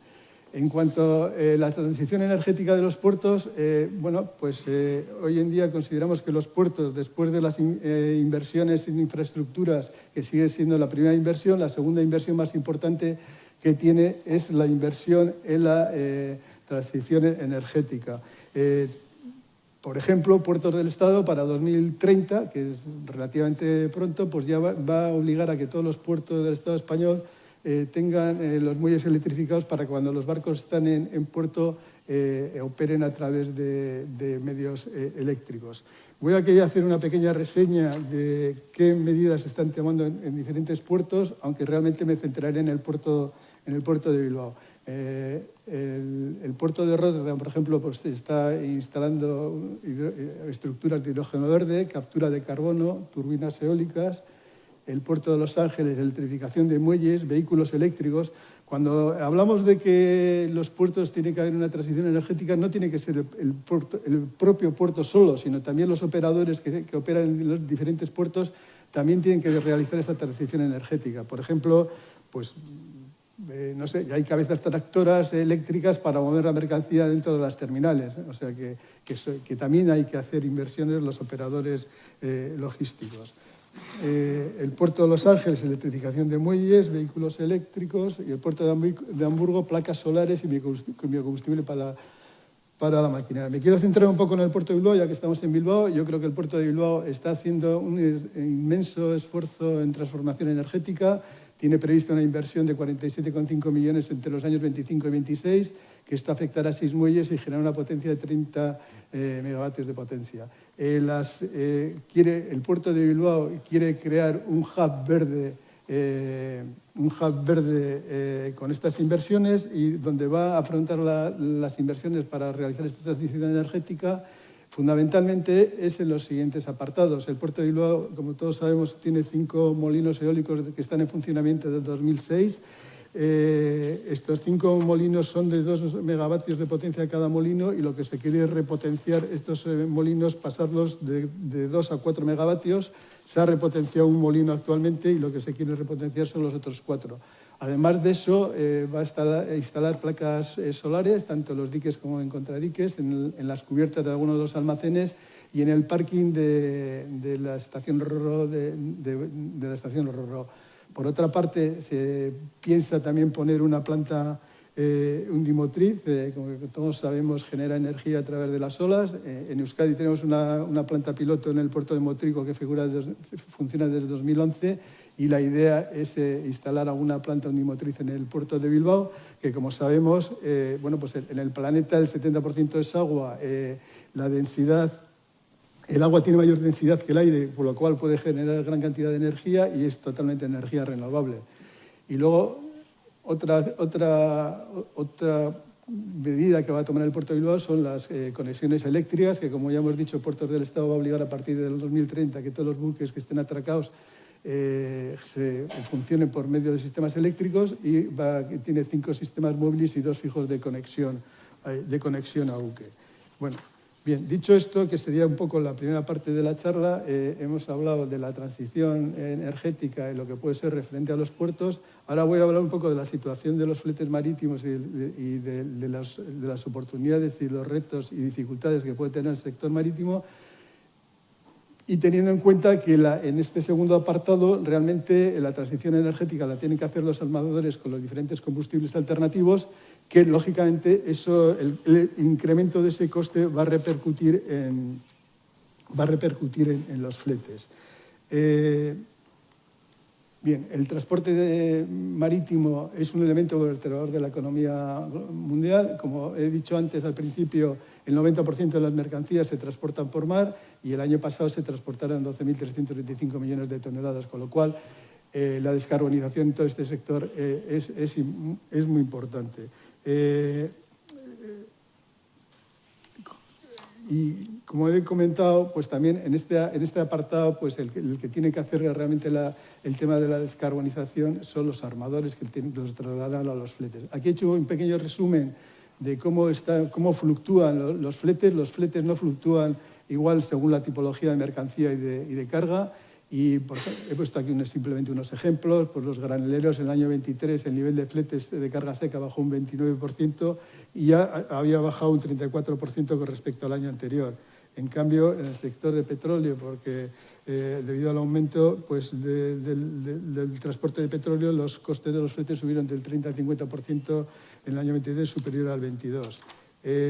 En cuanto a la transición energética de los puertos, bueno, pues hoy en día consideramos que los puertos, después de las inversiones en infraestructuras, que sigue siendo la primera inversión, la segunda inversión más importante que tiene es la inversión en la transición energética. Por ejemplo, Puertos del Estado para 2030, que es relativamente pronto, pues ya va a obligar a que todos los puertos del Estado español tengan los muelles electrificados para que cuando los barcos están en puerto operen a través de medios eléctricos. Voy aquí a hacer una pequeña reseña de qué medidas se están tomando en diferentes puertos, aunque realmente me centraré en el puerto de Bilbao. El puerto de Rotterdam, por ejemplo, pues está instalando estructuras de hidrógeno verde, captura de carbono, turbinas eólicas. El puerto de Los Ángeles, electrificación de muelles, vehículos eléctricos. Cuando hablamos de que los puertos tienen que haber una transición energética, no tiene que ser el propio puerto solo, sino también los operadores que operan en los diferentes puertos también tienen que realizar esa transición energética. Por ejemplo, pues no sé, hay cabezas tractoras eléctricas para mover la mercancía dentro de las terminales, o sea que también hay que hacer inversiones los operadores logísticos. El puerto de Los Ángeles, electrificación de muelles, vehículos eléctricos, y el puerto de Hamburgo, placas solares y biocombustible para la maquinaria. Me quiero centrar un poco en el puerto de Bilbao, ya que estamos en Bilbao. Yo creo que el puerto de Bilbao está haciendo un inmenso esfuerzo en transformación energética. Tiene prevista una inversión de 47,5 millones entre los años 25 y 26, que esto afectará a 6 muelles y generará una potencia de 30 megavatios de potencia. El puerto de Bilbao quiere crear un hub verde con estas inversiones y donde va a afrontar las inversiones para realizar esta transición energética. Fundamentalmente es en los siguientes apartados. El puerto de Bilbao, como todos sabemos, tiene 5 molinos eólicos que están en funcionamiento desde 2006. Estos 5 molinos son de 2 megavatios de potencia cada molino y lo que se quiere es repotenciar estos molinos, pasarlos de 2 a 4 megavatios. Se ha repotenciado un molino actualmente y lo que se quiere repotenciar son los otros 4. Además de eso, va a instalar placas solares, tanto en los diques como en contradiques, en las cubiertas de algunos de los almacenes y en el parking de la estación Rorró. Por otra parte, se piensa también poner una planta undimotriz, como todos sabemos, genera energía a través de las olas. En Euskadi tenemos una planta piloto en el puerto de Motrico que funciona desde 2011 y la idea es instalar alguna planta undimotriz en el puerto de Bilbao, que como sabemos, pues en el planeta el 70% es agua, el agua tiene mayor densidad que el aire, por lo cual puede generar gran cantidad de energía y es totalmente energía renovable. Y luego, otra medida que va a tomar el puerto de Bilbao son las conexiones eléctricas, que como ya hemos dicho, Puertos del Estado va a obligar a partir del 2030 que todos los buques que estén atracados funcionen por medio de sistemas eléctricos y tiene 5 sistemas móviles y 2 fijos de conexión a buque. Bueno, bien, dicho esto, que sería un poco la primera parte de la charla, hemos hablado de la transición energética y lo que puede ser referente a los puertos. Ahora voy a hablar un poco de la situación de los fletes marítimos y de las oportunidades y los retos y dificultades que puede tener el sector marítimo. Y teniendo en cuenta que en este segundo apartado realmente la transición energética la tienen que hacer los armadores con los diferentes combustibles alternativos, que lógicamente el incremento de ese coste va a repercutir en los fletes. Bien, el transporte marítimo es un elemento vertebrador de la economía mundial. Como he dicho antes al principio, el 90% de las mercancías se transportan por mar y el año pasado se transportaron 12.325 millones de toneladas, con lo cual la descarbonización en todo este sector es muy importante. Y como he comentado, pues también en este apartado, pues el que tiene que hacer realmente el tema de la descarbonización son los armadores que los trasladarán a los fletes. Aquí he hecho un pequeño resumen de cómo fluctúan los fletes. Los fletes no fluctúan igual según la tipología de mercancía y de carga. Y he puesto aquí simplemente unos ejemplos. Pues los graneleros en el año 23 el nivel de fletes de carga seca bajó un 29% y ya había bajado un 34% con respecto al año anterior. En cambio, en el sector de petróleo, porque debido al aumento del transporte de petróleo, los costes de los fletes subieron del 30 al 50% en el año 23, superior al 22%.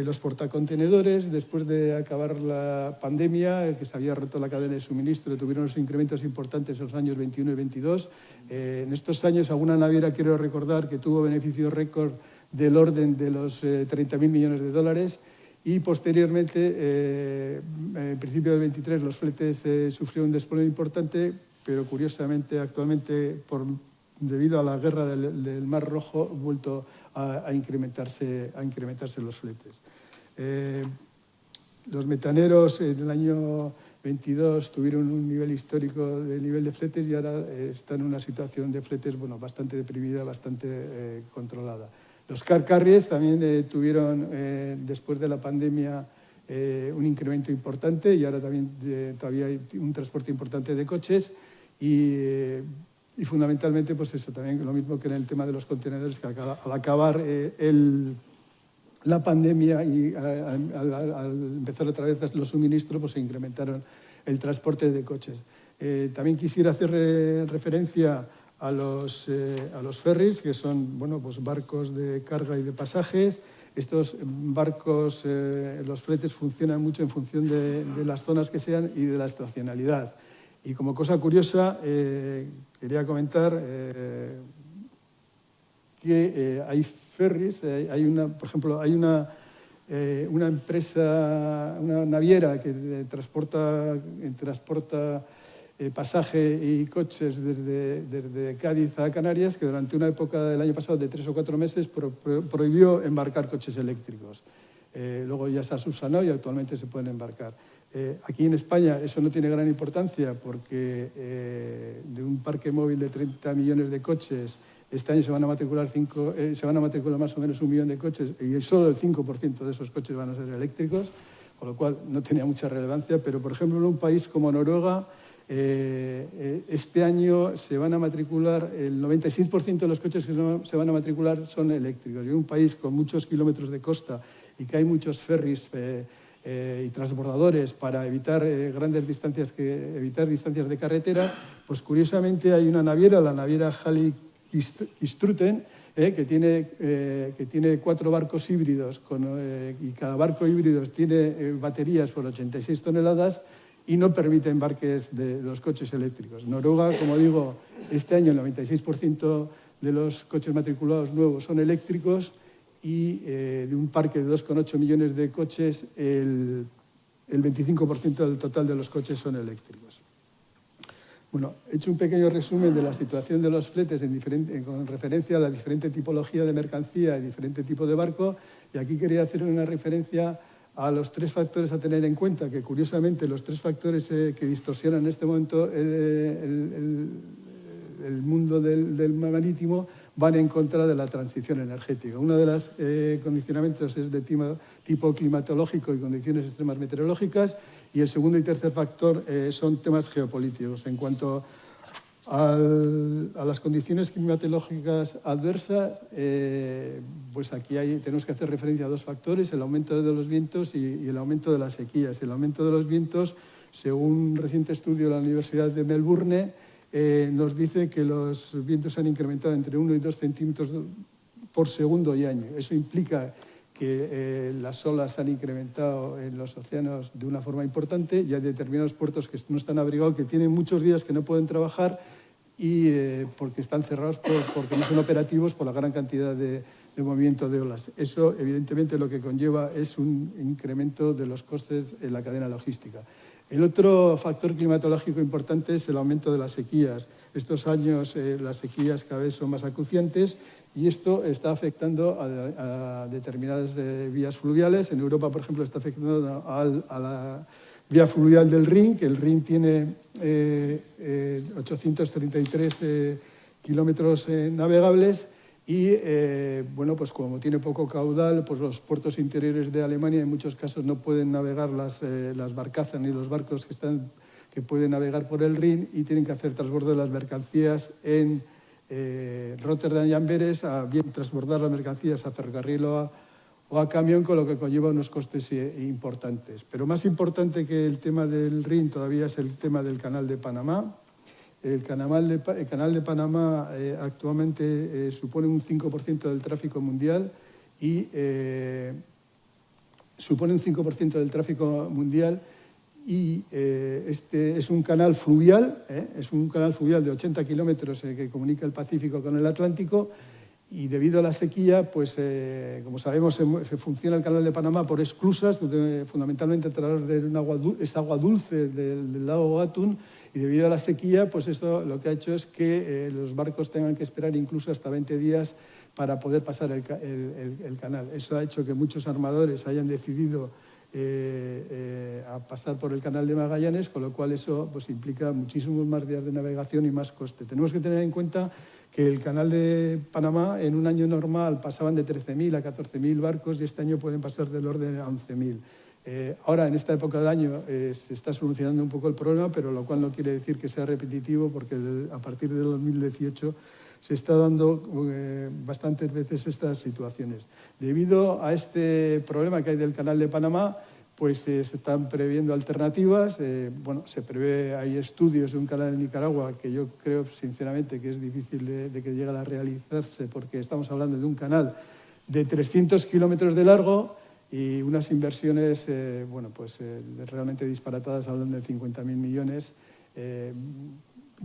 Los portacontenedores, después de acabar la pandemia, que se había roto la cadena de suministro, tuvieron unos incrementos importantes en los años 21 y 22. En estos años, alguna naviera, quiero recordar, que tuvo beneficios récord del orden de los 30.000 millones de dólares y posteriormente, en principio del 23, los fletes sufrieron un desplome importante, pero curiosamente, actualmente, debido a la guerra del Mar Rojo, han vuelto a incrementarse los fletes. Los metaneros en el año 22 tuvieron un nivel histórico de nivel de fletes y ahora están en una situación de fletes bastante deprimida, bastante controlada. Los car carriers también tuvieron, después de la pandemia, un incremento importante y ahora también todavía hay un transporte importante de coches y fundamentalmente, pues eso, también lo mismo que en el tema de los contenedores, que al acabar la pandemia y al empezar otra vez los suministros, pues se incrementaron el transporte de coches. También quisiera hacer referencia a los ferries, que son pues barcos de carga y de pasajes. Estos barcos, los fletes funcionan mucho en función de las zonas que sean y de la estacionalidad. Y como cosa curiosa, quería comentar que hay ferries, por ejemplo, hay una empresa, una naviera que transporta pasaje y coches desde Cádiz a Canarias, que durante una época del año pasado de 3 o 4 meses prohibió embarcar coches eléctricos. Luego ya se ha subsanado y actualmente se pueden embarcar. Aquí en España eso no tiene gran importancia porque de un parque móvil de 30 millones de coches, este año se van a matricular más o menos 1 millón de coches y solo el 5% de esos coches van a ser eléctricos, con lo cual no tenía mucha relevancia. Pero, por ejemplo, en un país como Noruega, este año se van a matricular, el 96% de los coches que se van a matricular son eléctricos. Y en un país con muchos kilómetros de costa y que hay muchos ferries y transbordadores para evitar grandes distancias, distancias de carretera, pues curiosamente hay una naviera, la naviera Halley Kistruten, que tiene 4 barcos híbridos y cada barco híbrido tiene baterías por 86 toneladas y no permite embarques de los coches eléctricos. Noruega, como digo, este año el 96% de los coches matriculados nuevos son eléctricos y de un parque de 2,8 millones de coches, el 25% del total de los coches son eléctricos. Bueno, he hecho un pequeño resumen de la situación de los fletes con referencia a la diferente tipología de mercancía y diferente tipo de barco, y aquí quería hacer una referencia a los 3 factores a tener en cuenta, que curiosamente los 3 factores que distorsionan en este momento el mundo del marítimo van en contra de la transición energética. Uno de los condicionamientos es de tipo climatológico y condiciones extremas meteorológicas, y el segundo y tercer factor son temas geopolíticos. En cuanto a las condiciones climatológicas adversas, pues aquí tenemos que hacer referencia a 2 factores, el aumento de los vientos y el aumento de las sequías. El aumento de los vientos, según un reciente estudio de la Universidad de Melbourne, nos dice que los vientos se han incrementado entre 1 y 2 centímetros por segundo y año. Eso implica que las olas se han incrementado en los océanos de una forma importante y hay determinados puertos que no están abrigados, que tienen muchos días que no pueden trabajar y porque están cerrados, porque no son operativos por la gran cantidad de movimiento de olas. Eso, evidentemente, lo que conlleva es un incremento de los costes en la cadena logística. El otro factor climatológico importante es el aumento de las sequías. Estos años las sequías cada vez son más acuciantes y esto está afectando a determinadas vías fluviales. En Europa, por ejemplo, está afectando a la vía fluvial del Rin, que el Rin tiene 833 kilómetros navegables y, bueno, pues como tiene poco caudal, pues los puertos interiores de Alemania en muchos casos no pueden navegar las barcazas ni los barcos que pueden navegar por el Rin y tienen que hacer transbordo de las mercancías en Rotterdam y Amberes, bien transbordar las mercancías a ferrocarril o a camión, con lo que conlleva unos costes importantes. Pero más importante que el tema del Rin todavía es el tema del Canal de Panamá. El Canal de Panamá actualmente supone un 5% del tráfico mundial y este es un canal fluvial, de 80 kilómetros que comunica el Pacífico con el Atlántico, y debido a la sequía, pues como sabemos, funciona el Canal de Panamá por esclusas, fundamentalmente a través de agua dulce del lago Gatun, y debido a la sequía, pues esto lo que ha hecho es que los barcos tengan que esperar incluso hasta 20 días para poder pasar el canal. Eso ha hecho que muchos armadores hayan decidido a pasar por el Canal de Magallanes, con lo cual eso pues implica muchísimos más días de navegación y más coste. Tenemos que tener en cuenta que el Canal de Panamá en un año normal pasaban de 13.000 a 14.000 barcos y este año pueden pasar del orden a 11.000. Ahora, en esta época del año, se está solucionando un poco el problema, pero lo cual no quiere decir que sea repetitivo, porque a partir de 2018 se está dando bastantes veces estas situaciones. Debido a este problema que hay del Canal de Panamá, pues se están previendo alternativas. Hay estudios de un canal en Nicaragua que yo creo sinceramente que es difícil de que llegue a realizarse, porque estamos hablando de un canal de 300 kilómetros de largo y unas inversiones realmente disparatadas, hablando de 50.000 millones.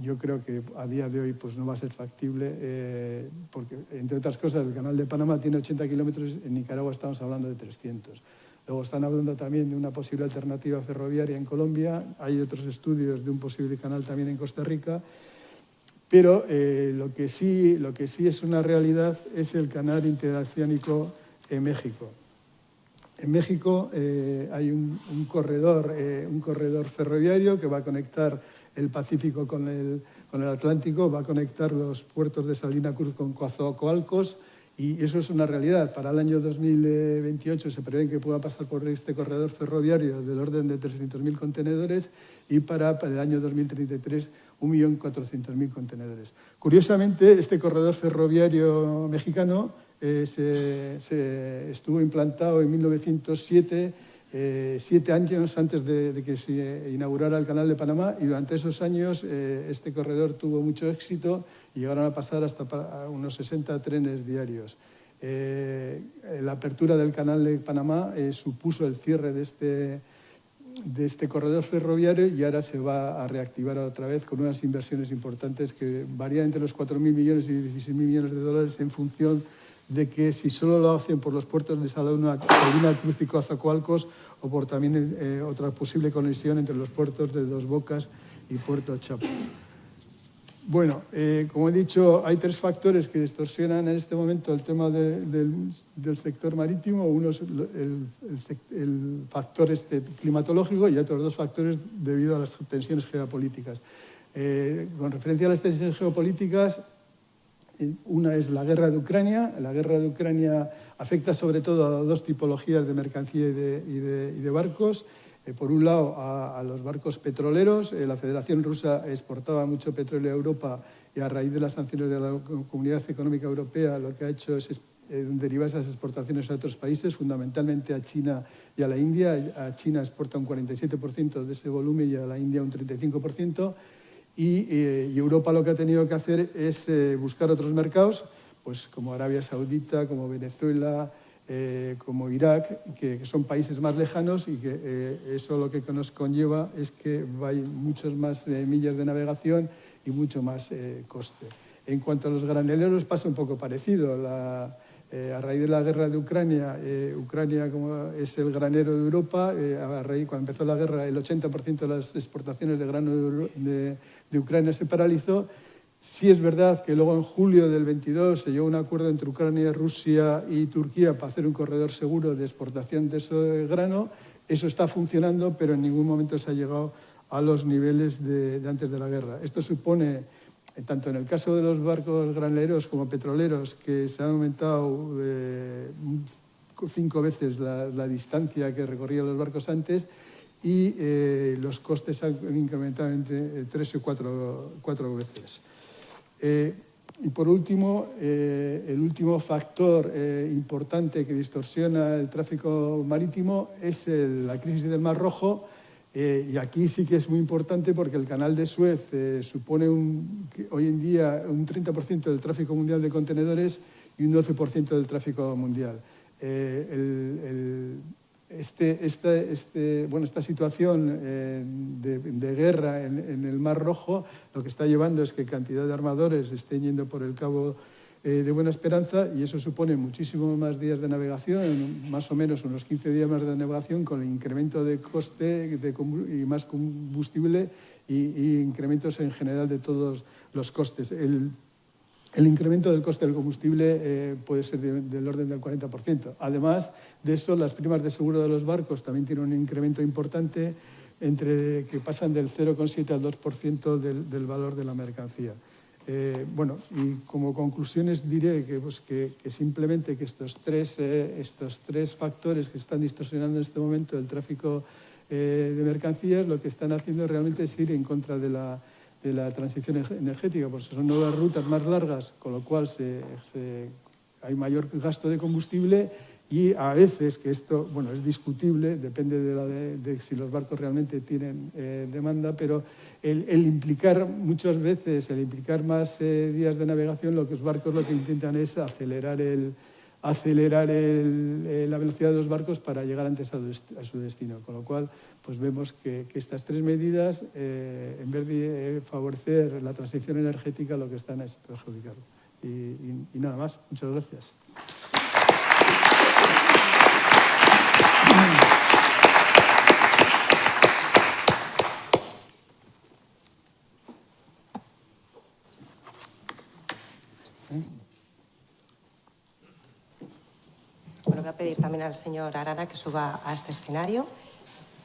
Yo creo que a día de hoy pues, no va a ser factible porque, entre otras cosas, el Canal de Panamá tiene 80 kilómetros, en Nicaragua estamos hablando de 300. Luego están hablando también de una posible alternativa ferroviaria en Colombia, hay otros estudios de un posible canal también en Costa Rica, pero lo que sí es una realidad es el canal interoceánico en México. En México hay un corredor ferroviario que va a conectar el Pacífico con el Atlántico, va a conectar los puertos de Salina Cruz con Coatzacoalcos, y eso es una realidad. Para el año 2028 se prevé que pueda pasar por este corredor ferroviario del orden de 300.000 contenedores y para el año 2033 1.400.000 contenedores. Curiosamente, este corredor ferroviario mexicano se estuvo implantado en 1907, 7 años antes de que se inaugurara el Canal de Panamá, y durante esos años este corredor tuvo mucho éxito y llegaron a pasar hasta unos 60 trenes diarios. La apertura del Canal de Panamá supuso el cierre de este corredor ferroviario, y ahora se va a reactivar otra vez con unas inversiones importantes que varían entre los 4.000 millones y 16.000 millones de dólares, en función de que si solo lo hacen por los puertos de Salina Cruz y Coatzacoalcos, o por también otra posible conexión entre los puertos de Dos Bocas y Puerto Chiapas. Bueno, como he dicho, hay 3 factores que distorsionan en este momento el tema del sector marítimo. Uno es el factor climatológico, y otros 2 factores debido a las tensiones geopolíticas. Con referencia a las tensiones geopolíticas, una es la guerra de Ucrania. La guerra de Ucrania afecta sobre todo a 2 tipologías de mercancía y de barcos. Por un lado, a los barcos petroleros. La Federación Rusa exportaba mucho petróleo a Europa, y a raíz de las sanciones de la Comunidad Económica Europea lo que ha hecho es derivar esas exportaciones a otros países, fundamentalmente a China y a la India. A China exporta un 47% de ese volumen y a la India un 35%. Y Europa lo que ha tenido que hacer es buscar otros mercados, pues como Arabia Saudita, como Venezuela, como Irak, que son países más lejanos, y que eso lo que nos conlleva es que hay muchas más millas de navegación y mucho más coste. En cuanto a los graneleros, pasa un poco parecido. A raíz de la guerra de Ucrania, Ucrania como es el granero de Europa, cuando empezó la guerra el 80% de las exportaciones de grano de Ucrania se paralizó. Sí es verdad que luego en julio del 22 se llegó a un acuerdo entre Ucrania, Rusia y Turquía para hacer un corredor seguro de exportación de ese grano. Eso está funcionando, pero en ningún momento se ha llegado a los niveles de antes de la guerra. Esto supone, tanto en el caso de los barcos graneleros como petroleros, que se han aumentado 5 veces la distancia que recorrían los barcos antes, y los costes han incrementado entre 3 o 4 veces. Y por último, el último factor importante que distorsiona el tráfico marítimo es la crisis del Mar Rojo. Y aquí sí que es muy importante, porque el canal de Suez supone hoy en día un 30% del tráfico mundial de contenedores y un 12% del tráfico mundial. Esta situación de guerra en el Mar Rojo lo que está llevando es que cantidad de armadores estén yendo por el Cabo de Buena Esperanza, y eso supone muchísimos más días de navegación, más o menos unos 15 días más de navegación, con el incremento de coste y más combustible y incrementos en general de todos los costes. El incremento del coste del combustible puede ser del orden del 40%. Además de eso, las primas de seguro de los barcos también tienen un incremento importante, que pasan del 0,7 al 2% del valor de la mercancía. Y como conclusiones diré que simplemente que estos tres factores que están distorsionando en este momento el tráfico de mercancías, lo que están haciendo realmente es ir en contra de la transición energética, pues son nuevas rutas más largas, con lo cual hay mayor gasto de combustible, y a veces, que esto es discutible, depende de si los barcos realmente tienen demanda, pero el implicar muchas veces, más días de navegación, los barcos lo que intentan es acelerar acelerar la velocidad de los barcos para llegar antes a su destino. Con lo cual, pues vemos que estas tres medidas, en vez de favorecer la transición energética, lo que están es perjudicarlo. Y nada más. Muchas gracias. Bueno, voy a pedir también al señor Arana que suba a este escenario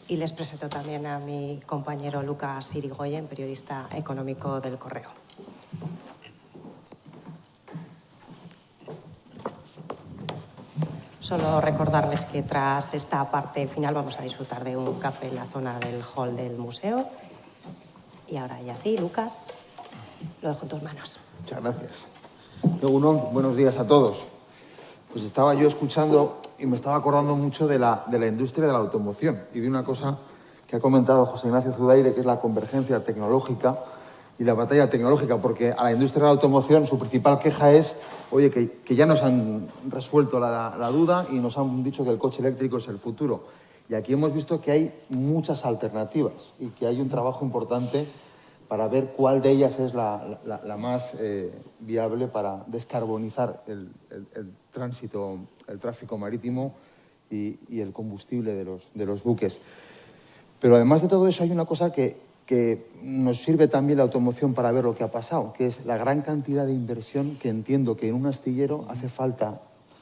y les presento también a mi compañero Lucas Irigoyen, periodista económico del Correo. Solo recordarles que tras esta parte final vamos a disfrutar de un café en la zona del hall del museo. Y ahora ya sí, Lucas, lo dejo en tus manos. Muchas gracias. Egunon, buenos días a todos. Pues estaba yo escuchando y me estaba acordando mucho de la industria de la automoción y de una cosa que ha comentado José Ignacio Zudaire, que es la convergencia tecnológica y la batalla tecnológica, porque a la industria de la automoción su principal queja es, oye, que ya nos han resuelto la duda y nos han dicho que el coche eléctrico es el futuro. Y aquí hemos visto que hay muchas alternativas y que hay un trabajo importante para ver cuál de ellas es la más viable para descarbonizar el tránsito, el tráfico marítimo y el combustible de los buques. Pero además de todo eso hay una cosa que nos sirve también la automoción para ver lo que ha pasado, que es la gran cantidad de inversión que entiendo que en un astillero hace falta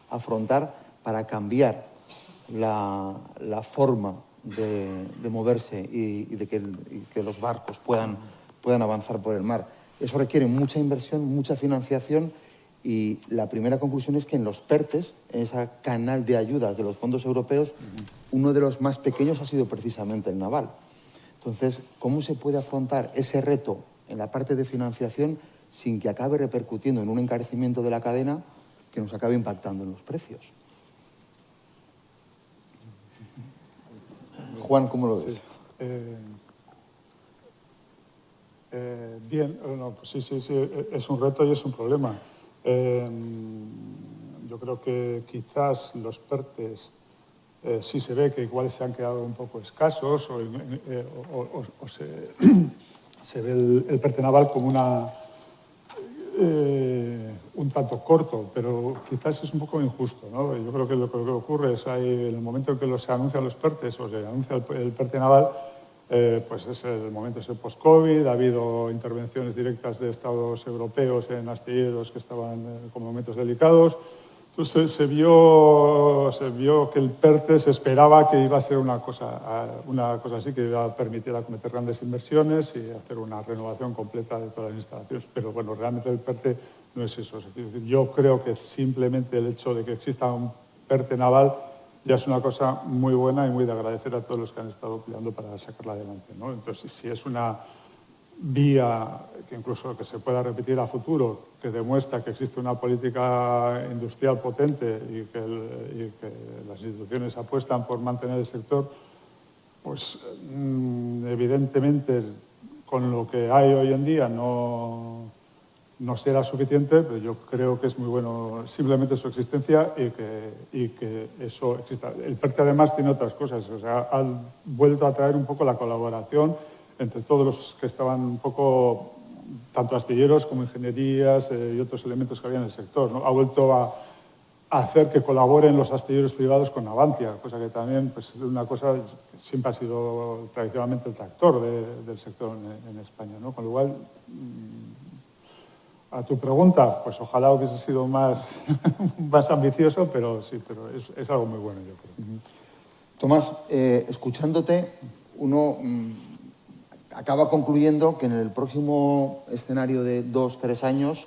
afrontar para cambiar la forma de moverse y de que los barcos puedan avanzar por el mar. Eso requiere mucha inversión, mucha financiación y la primera conclusión es que en los PERTES, en ese canal de ayudas de los fondos europeos, uno de los más pequeños ha sido precisamente el naval. Entonces, ¿cómo se puede afrontar ese reto en la parte de financiación sin que acabe repercutiendo en un encarecimiento de la cadena que nos acabe impactando en los precios? Juan, ¿cómo lo ves? Sí. Bien, no, pues sí, es un reto y es un problema. Yo creo que quizás los PERTES sí se ve que igual se han quedado un poco escasos o se ve el PERTE naval como un tanto corto, pero quizás es un poco injusto, ¿no? Yo creo que lo que ocurre es que en el momento en que se anuncian los PERTES o se anuncia el PERTE naval, pues es el momento post-COVID, ha habido intervenciones directas de Estados europeos en astilleros que estaban con momentos delicados. Entonces se vio que el PERTE se esperaba que iba a ser una cosa así, que iba a permitir acometer grandes inversiones y hacer una renovación completa de todas las instalaciones. Pero bueno, realmente el PERTE no es eso. Es decir, yo creo que simplemente el hecho de que exista un PERTE naval ya es una cosa muy buena y muy de agradecer a todos los que han estado peleando para sacarla adelante, ¿no? Entonces, si es una vía que incluso que se pueda repetir a futuro, que demuestra que existe una política industrial potente y que las instituciones apuestan por mantener el sector, pues evidentemente con lo que hay hoy en día no será suficiente, pero yo creo que es muy bueno simplemente su existencia y que eso exista. El PERTE además tiene otras cosas, o sea, ha vuelto a traer un poco la colaboración entre todos los que estaban un poco, tanto astilleros como ingenierías y otros elementos que había en el sector, ¿no? Ha vuelto a hacer que colaboren los astilleros privados con Navantia, cosa que también pues, es una cosa que siempre ha sido tradicionalmente el tractor del sector en España, ¿no? Con lo cual, a tu pregunta, pues ojalá hubiese sido más ambicioso, pero sí, pero es algo muy bueno, yo creo. Tomás, escuchándote, uno acaba concluyendo que en el próximo escenario de 2-3 años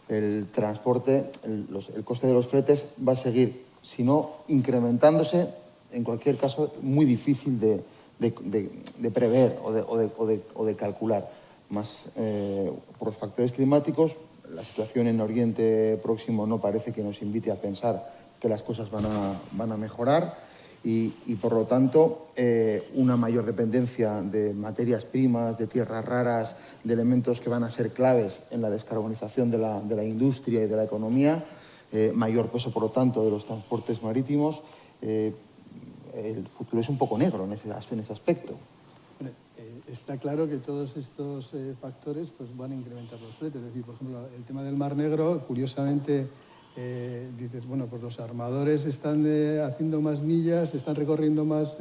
el transporte, el coste de los fretes va a seguir, si no incrementándose, en cualquier caso, muy difícil de prever o de calcular. Más por los factores climáticos, la situación en Oriente Próximo no parece que nos invite a pensar que las cosas van a mejorar y por lo tanto, una mayor dependencia de materias primas, de tierras raras, de elementos que van a ser claves en la descarbonización de la industria y de la economía, mayor peso, por lo tanto, de los transportes marítimos. El futuro es un poco negro en ese aspecto. Está claro que todos estos factores pues, van a incrementar los fletes. Es decir, por ejemplo, el tema del Mar Negro, curiosamente, dices, bueno, pues los armadores están haciendo más millas, están recorriendo más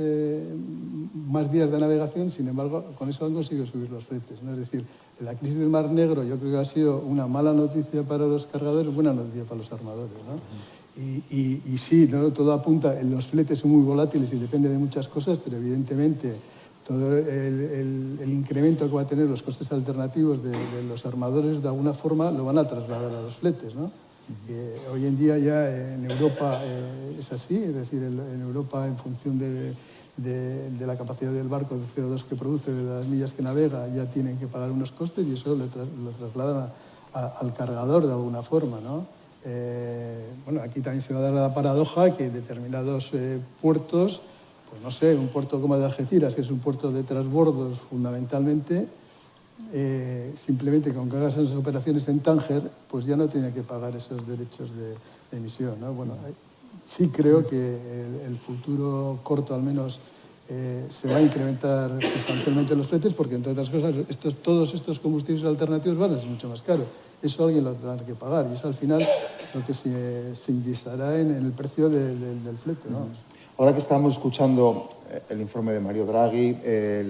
días de navegación, sin embargo, con eso han conseguido subir los fletes, ¿no? Es decir, la crisis del Mar Negro yo creo que ha sido una mala noticia para los cargadores, buena noticia para los armadores, ¿no? Y sí, ¿no? Todo apunta, los fletes son muy volátiles y depende de muchas cosas, pero evidentemente todo el incremento que va a tener los costes alternativos de los armadores de alguna forma lo van a trasladar a los fletes, ¿no? Hoy en día ya en Europa es así, es decir, en Europa en función de la capacidad del barco, del CO2 que produce, de las millas que navega, ya tienen que pagar unos costes y eso lo trasladan al cargador de alguna forma, ¿no? Bueno, aquí también se va a dar la paradoja que determinados puertos, pues no sé, un puerto como el de Algeciras, que es un puerto de transbordos fundamentalmente, simplemente con que hagas esas operaciones en Tánger, pues ya no tiene que pagar esos derechos de emisión, ¿no? Bueno, sí creo que el futuro corto al menos se va a incrementar sustancialmente los fletes porque, entre otras cosas, todos estos combustibles alternativos van a ser mucho más caros. Eso alguien lo tendrá que pagar y eso al final lo que se indexará en el precio del flete, ¿no? Ahora que estamos escuchando el informe de Mario Draghi,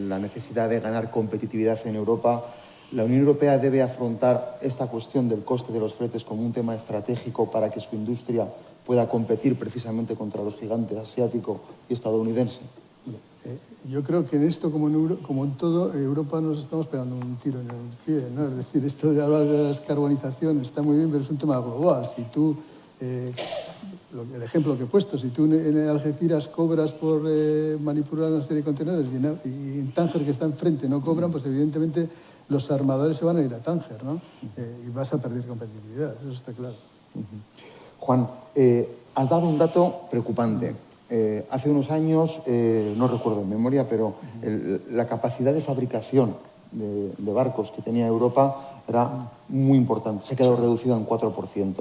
la necesidad de ganar competitividad en Europa, ¿la Unión Europea debe afrontar esta cuestión del coste de los fletes como un tema estratégico para que su industria pueda competir precisamente contra los gigantes asiático y estadounidense? Yo creo que en esto, como en todo, Europa nos estamos pegando un tiro en el pie, ¿no? Es decir, esto de hablar de la descarbonización está muy bien, pero es un tema global. Si tú, el ejemplo que he puesto, si tú en Algeciras cobras por manipular una serie de contenedores y en Tánger, que está enfrente, no cobran, pues evidentemente los armadores se van a ir a Tánger, ¿no? Y vas a perder competitividad, eso está claro. Juan, has dado un dato preocupante. Hace unos años, no recuerdo en memoria, pero la capacidad de fabricación de barcos que tenía Europa era muy importante. Se ha quedado reducida en 4%.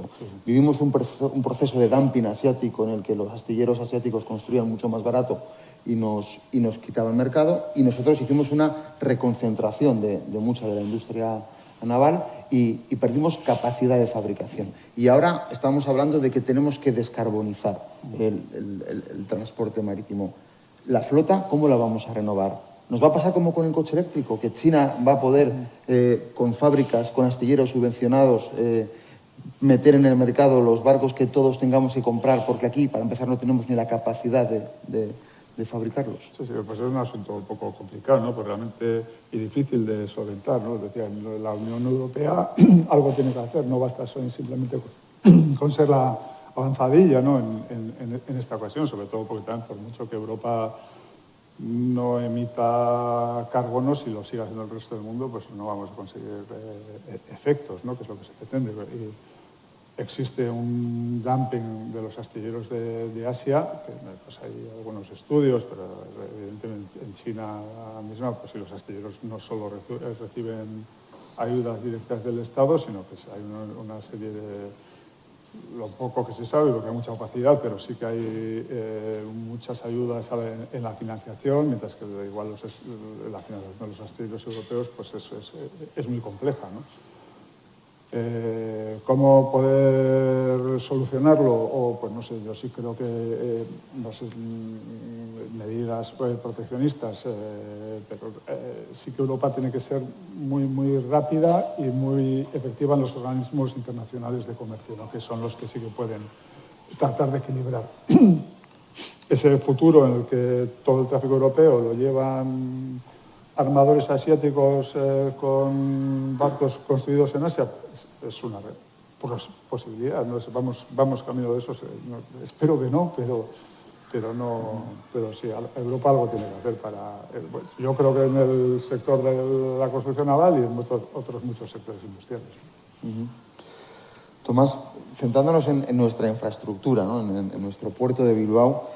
Vivimos un proceso de dumping asiático en el que los astilleros asiáticos construían mucho más barato y nos quitaban mercado, y nosotros hicimos una reconcentración de mucha de la industria naval y perdimos capacidad de fabricación. Y ahora estamos hablando de que tenemos que descarbonizar el transporte marítimo. ¿La flota cómo la vamos a renovar? ¿Nos va a pasar como con el coche eléctrico? ¿Que China va a poder, con fábricas, con astilleros subvencionados, meter en el mercado los barcos que todos tengamos que comprar? Porque aquí, para empezar, no tenemos ni la capacidad de fabricarlos. Sí, pues es un asunto un poco complicado, ¿no? Pues realmente y difícil de solventar, ¿no? Es decir, la Unión Europea algo tiene que hacer, no basta simplemente con ser la avanzadilla, ¿no? en esta ocasión, sobre todo porque también por mucho que Europa no emita carbono, si lo sigue haciendo el resto del mundo, pues no vamos a conseguir efectos, ¿no? Que es lo que se pretende. Y existe un dumping de los astilleros de Asia, que pues hay algunos estudios, pero evidentemente en China misma, pues si los astilleros no solo reciben ayudas directas del Estado, sino que hay una serie de... Lo poco que se sabe, porque hay mucha opacidad, pero sí que hay muchas ayudas en la financiación, mientras que igual la financiación de los astilleros europeos pues es muy compleja, ¿no? ¿Cómo poder solucionarlo? O, pues no sé, yo sí creo que medidas proteccionistas, pero sí que Europa tiene que ser muy rápida y muy efectiva en los organismos internacionales de comercio, ¿no? Que son los que sí que pueden tratar de equilibrar ese futuro en el que todo el tráfico europeo lo llevan armadores asiáticos con barcos construidos en Asia. Es una posibilidad, ¿no? Vamos camino de eso, espero que no, pero sí, Europa algo tiene que hacer para... Bueno, yo creo que en el sector de la construcción naval y en otros muchos sectores industriales. Tomás, centrándonos en nuestra infraestructura, ¿no? en nuestro puerto de Bilbao,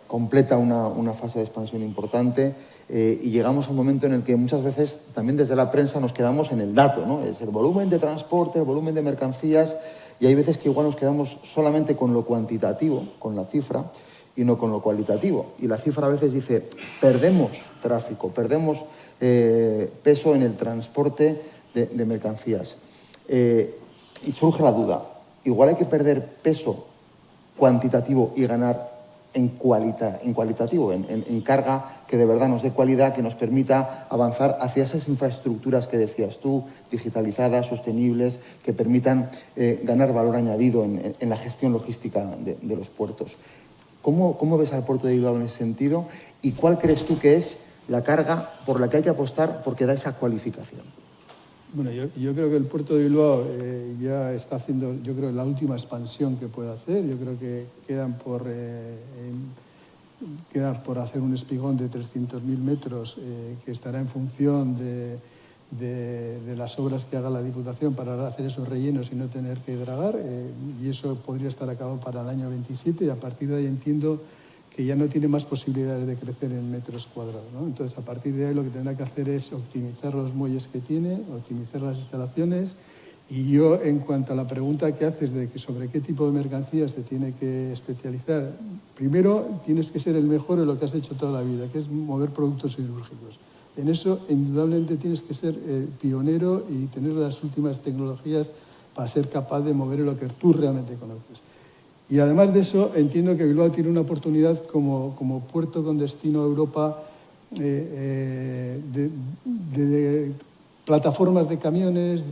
completa una fase de expansión importante. Y llegamos a un momento en el que muchas veces, también desde la prensa, nos quedamos en el dato, ¿no? Es el volumen de transporte, el volumen de mercancías, y hay veces que igual nos quedamos solamente con lo cuantitativo, con la cifra, y no con lo cualitativo. Y la cifra a veces dice, perdemos tráfico, perdemos peso en el transporte de mercancías. Y surge la duda, igual hay que perder peso cuantitativo y ganar en cualitativo, en carga que de verdad nos dé cualidad, que nos permita avanzar hacia esas infraestructuras que decías tú, digitalizadas, sostenibles, que permitan ganar valor añadido en la gestión logística de los puertos. ¿Cómo ves al puerto de Bilbao en ese sentido? ¿Y cuál crees tú que es la carga por la que hay que apostar porque da esa cualificación? Bueno, yo creo que el puerto de Bilbao ya está haciendo, yo creo, la última expansión que puede hacer. Yo creo que quedan por hacer un espigón de 300.000 metros que estará en función de las obras que haga la Diputación para hacer esos rellenos y no tener que dragar, y eso podría estar acabado para el año 27, y a partir de ahí entiendo que ya no tiene más posibilidades de crecer en metros cuadrados, ¿no? Entonces, a partir de ahí lo que tendrá que hacer es optimizar los muelles que tiene, optimizar las instalaciones, y yo, en cuanto a la pregunta que haces de que sobre qué tipo de mercancías se tiene que especializar, primero tienes que ser el mejor en lo que has hecho toda la vida, que es mover productos siderúrgicos. En eso, indudablemente, tienes que ser pionero y tener las últimas tecnologías para ser capaz de mover lo que tú realmente conoces. Y además de eso, entiendo que Bilbao tiene una oportunidad como puerto con destino a Europa de plataformas de camiones.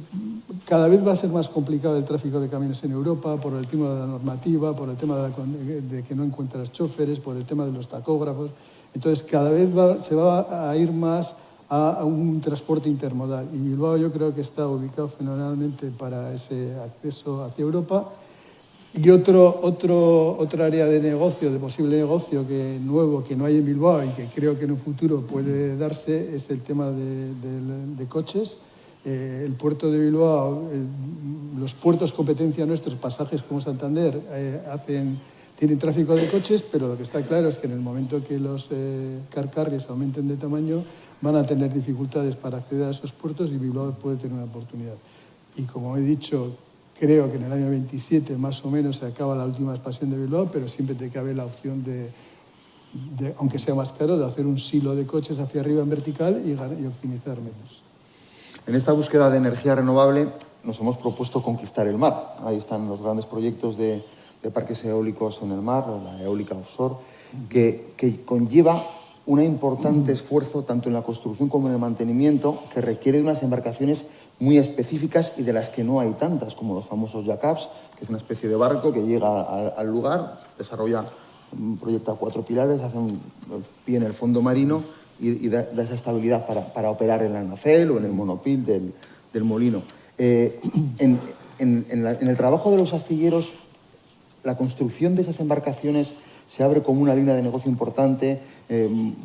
Cada vez va a ser más complicado el tráfico de camiones en Europa por el tema de la normativa, por el tema de que no encuentras choferes, por el tema de los tacógrafos. Entonces, cada vez se va a ir más a un transporte intermodal. Y Bilbao yo creo que está ubicado fenomenalmente para ese acceso hacia Europa. Y otra área de negocio, de posible negocio nuevo que no hay en Bilbao y que creo que en un futuro puede darse, es el tema de coches. El puerto de Bilbao, los puertos competencia nuestros, Pasajes como Santander, tienen tráfico de coches, pero lo que está claro es que en el momento que los car carriers aumenten de tamaño, van a tener dificultades para acceder a esos puertos, y Bilbao puede tener una oportunidad. Y como he dicho, creo que en el año 27 más o menos se acaba la última expansión de Bilbao, pero siempre te cabe la opción de, aunque sea más caro, de hacer un silo de coches hacia arriba en vertical y optimizar metros. En esta búsqueda de energía renovable nos hemos propuesto conquistar el mar. Ahí están los grandes proyectos de parques eólicos en el mar, la eólica offshore, que conlleva un importante esfuerzo tanto en la construcción como en el mantenimiento, que requiere de unas embarcaciones muy específicas y de las que no hay tantas, como los famosos jackups, que es una especie de barco que llega al lugar, proyecta 4 pilares, hace un pie en el fondo marino y da esa estabilidad para operar en la nacelle o en el monopil del molino. En el trabajo de los astilleros, la construcción de esas embarcaciones se abre como una línea de negocio importante,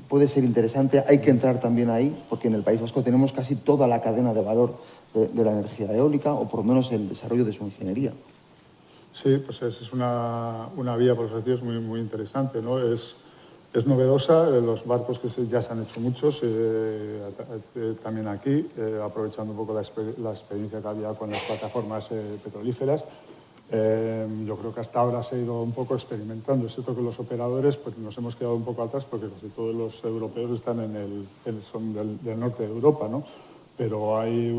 puede ser interesante, hay que entrar también ahí, porque en el País Vasco tenemos casi toda la cadena de valor de la energía eólica, o por lo menos el desarrollo de su ingeniería. Sí, pues es una vía por los sentidos muy, muy interesante, ¿no? Es novedosa, los barcos que ya se han hecho muchos, también aquí, aprovechando un poco la experiencia que había con las plataformas petrolíferas. Yo creo que hasta ahora se ha ido un poco experimentando. Es cierto que los operadores pues, nos hemos quedado un poco atrás porque casi todos los europeos están son del norte de Europa, ¿no? Pero hay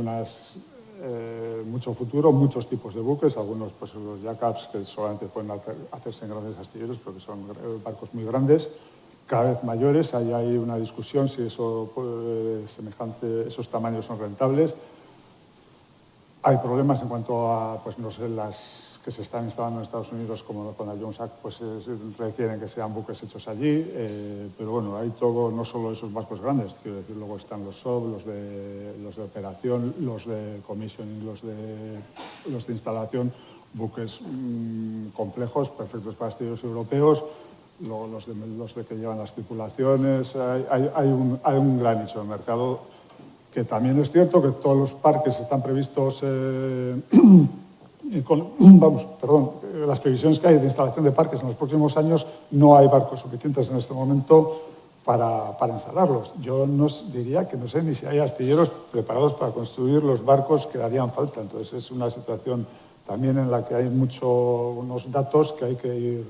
mucho futuro, muchos tipos de buques, algunos pues los jackups que solamente pueden hacerse en grandes astilleros, pero que son barcos muy grandes, cada vez mayores. Ahí hay una discusión si esos tamaños son rentables. Hay problemas en cuanto a, pues no sé, las que se están instalando en Estados Unidos, como con la Jones Act, pues requieren que sean buques hechos allí, pero bueno, hay todo, no solo esos barcos grandes, quiero decir, luego están los SOV, los de operación, los de commissioning, los de instalación, buques complejos, perfectos para astilleros europeos, luego los de que llevan las tripulaciones. Hay un gran nicho de mercado, que también es cierto que todos los parques están previstos, las previsiones que hay de instalación de parques en los próximos años, no hay barcos suficientes en este momento para instalarlos. Yo diría que no sé ni si hay astilleros preparados para construir los barcos que harían falta. Entonces es una situación también en la que hay unos datos que hay que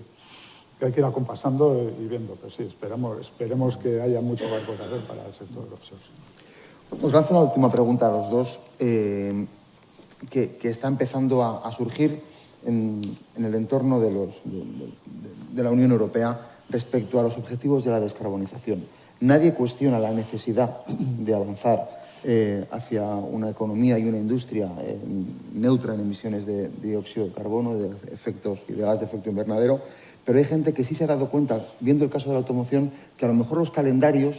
ir acompasando y viendo. Pero sí, esperemos que haya mucho más por hacer para el sector del offshore. Os lanzo una última pregunta a los dos, que está empezando a surgir en el entorno de la Unión Europea respecto a los objetivos de la descarbonización. Nadie cuestiona la necesidad de avanzar hacia una economía y una industria neutra en emisiones de dióxido de carbono, de efectos y de gas de efecto invernadero, pero hay gente que sí se ha dado cuenta, viendo el caso de la automoción, que a lo mejor los calendarios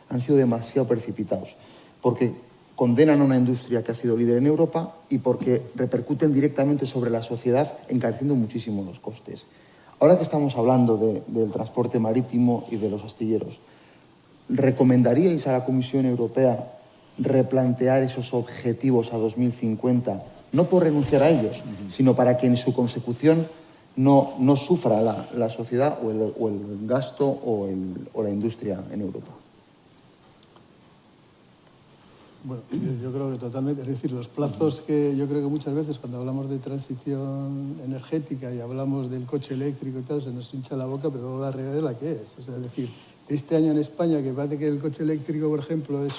han sido demasiado precipitados, porque condenan a una industria que ha sido líder en Europa y porque repercuten directamente sobre la sociedad, encareciendo muchísimo los costes. Ahora que estamos hablando del transporte marítimo y de los astilleros, ¿recomendaríais a la Comisión Europea replantear esos objetivos a 2050, no por renunciar a ellos, sino para que en su consecución no sufra la sociedad o el gasto o la industria en Europa? Bueno, yo creo que totalmente. Es decir, los plazos que yo creo que muchas veces cuando hablamos de transición energética y hablamos del coche eléctrico y tal, se nos hincha la boca, pero luego la realidad es la que es. O sea, es decir, este año en España, que parece que el coche eléctrico, por ejemplo, es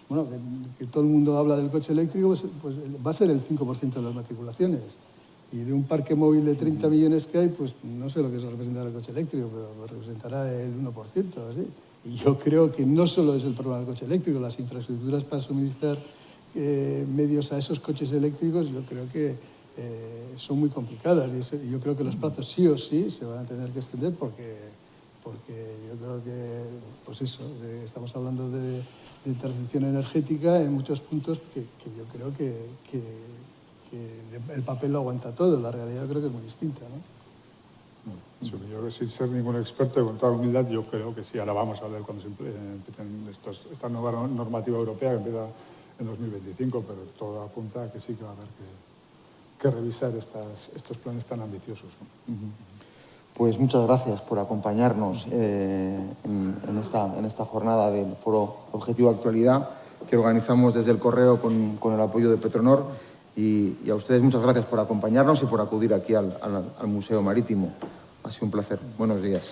bueno, que todo el mundo habla del coche eléctrico, pues va a ser el 5% de las matriculaciones. Y de un parque móvil de 30 millones que hay, pues no sé lo que representará el coche eléctrico, pero representará el 1%, así. Y yo creo que no solo es el problema del coche eléctrico, las infraestructuras para suministrar medios a esos coches eléctricos, yo creo que son muy complicadas. Y yo creo que los plazos sí o sí se van a tener que extender porque yo creo que, pues eso, estamos hablando de transición energética en muchos puntos que yo creo que el papel lo aguanta todo. La realidad yo creo que es muy distinta, ¿no? Yo creo que sin ser ningún experto y con toda humildad, yo creo que sí. Ahora vamos a ver cuando se empiecen esta nueva normativa europea que empieza en 2025, pero todo apunta a que sí que va a haber que revisar estos planes tan ambiciosos, ¿no? Pues muchas gracias por acompañarnos en esta jornada del Foro Objetivo Actualidad que organizamos desde el Correo con el apoyo de Petronor. Y a ustedes muchas gracias por acompañarnos y por acudir aquí al Museo Marítimo. Ha sido un placer. Buenos días.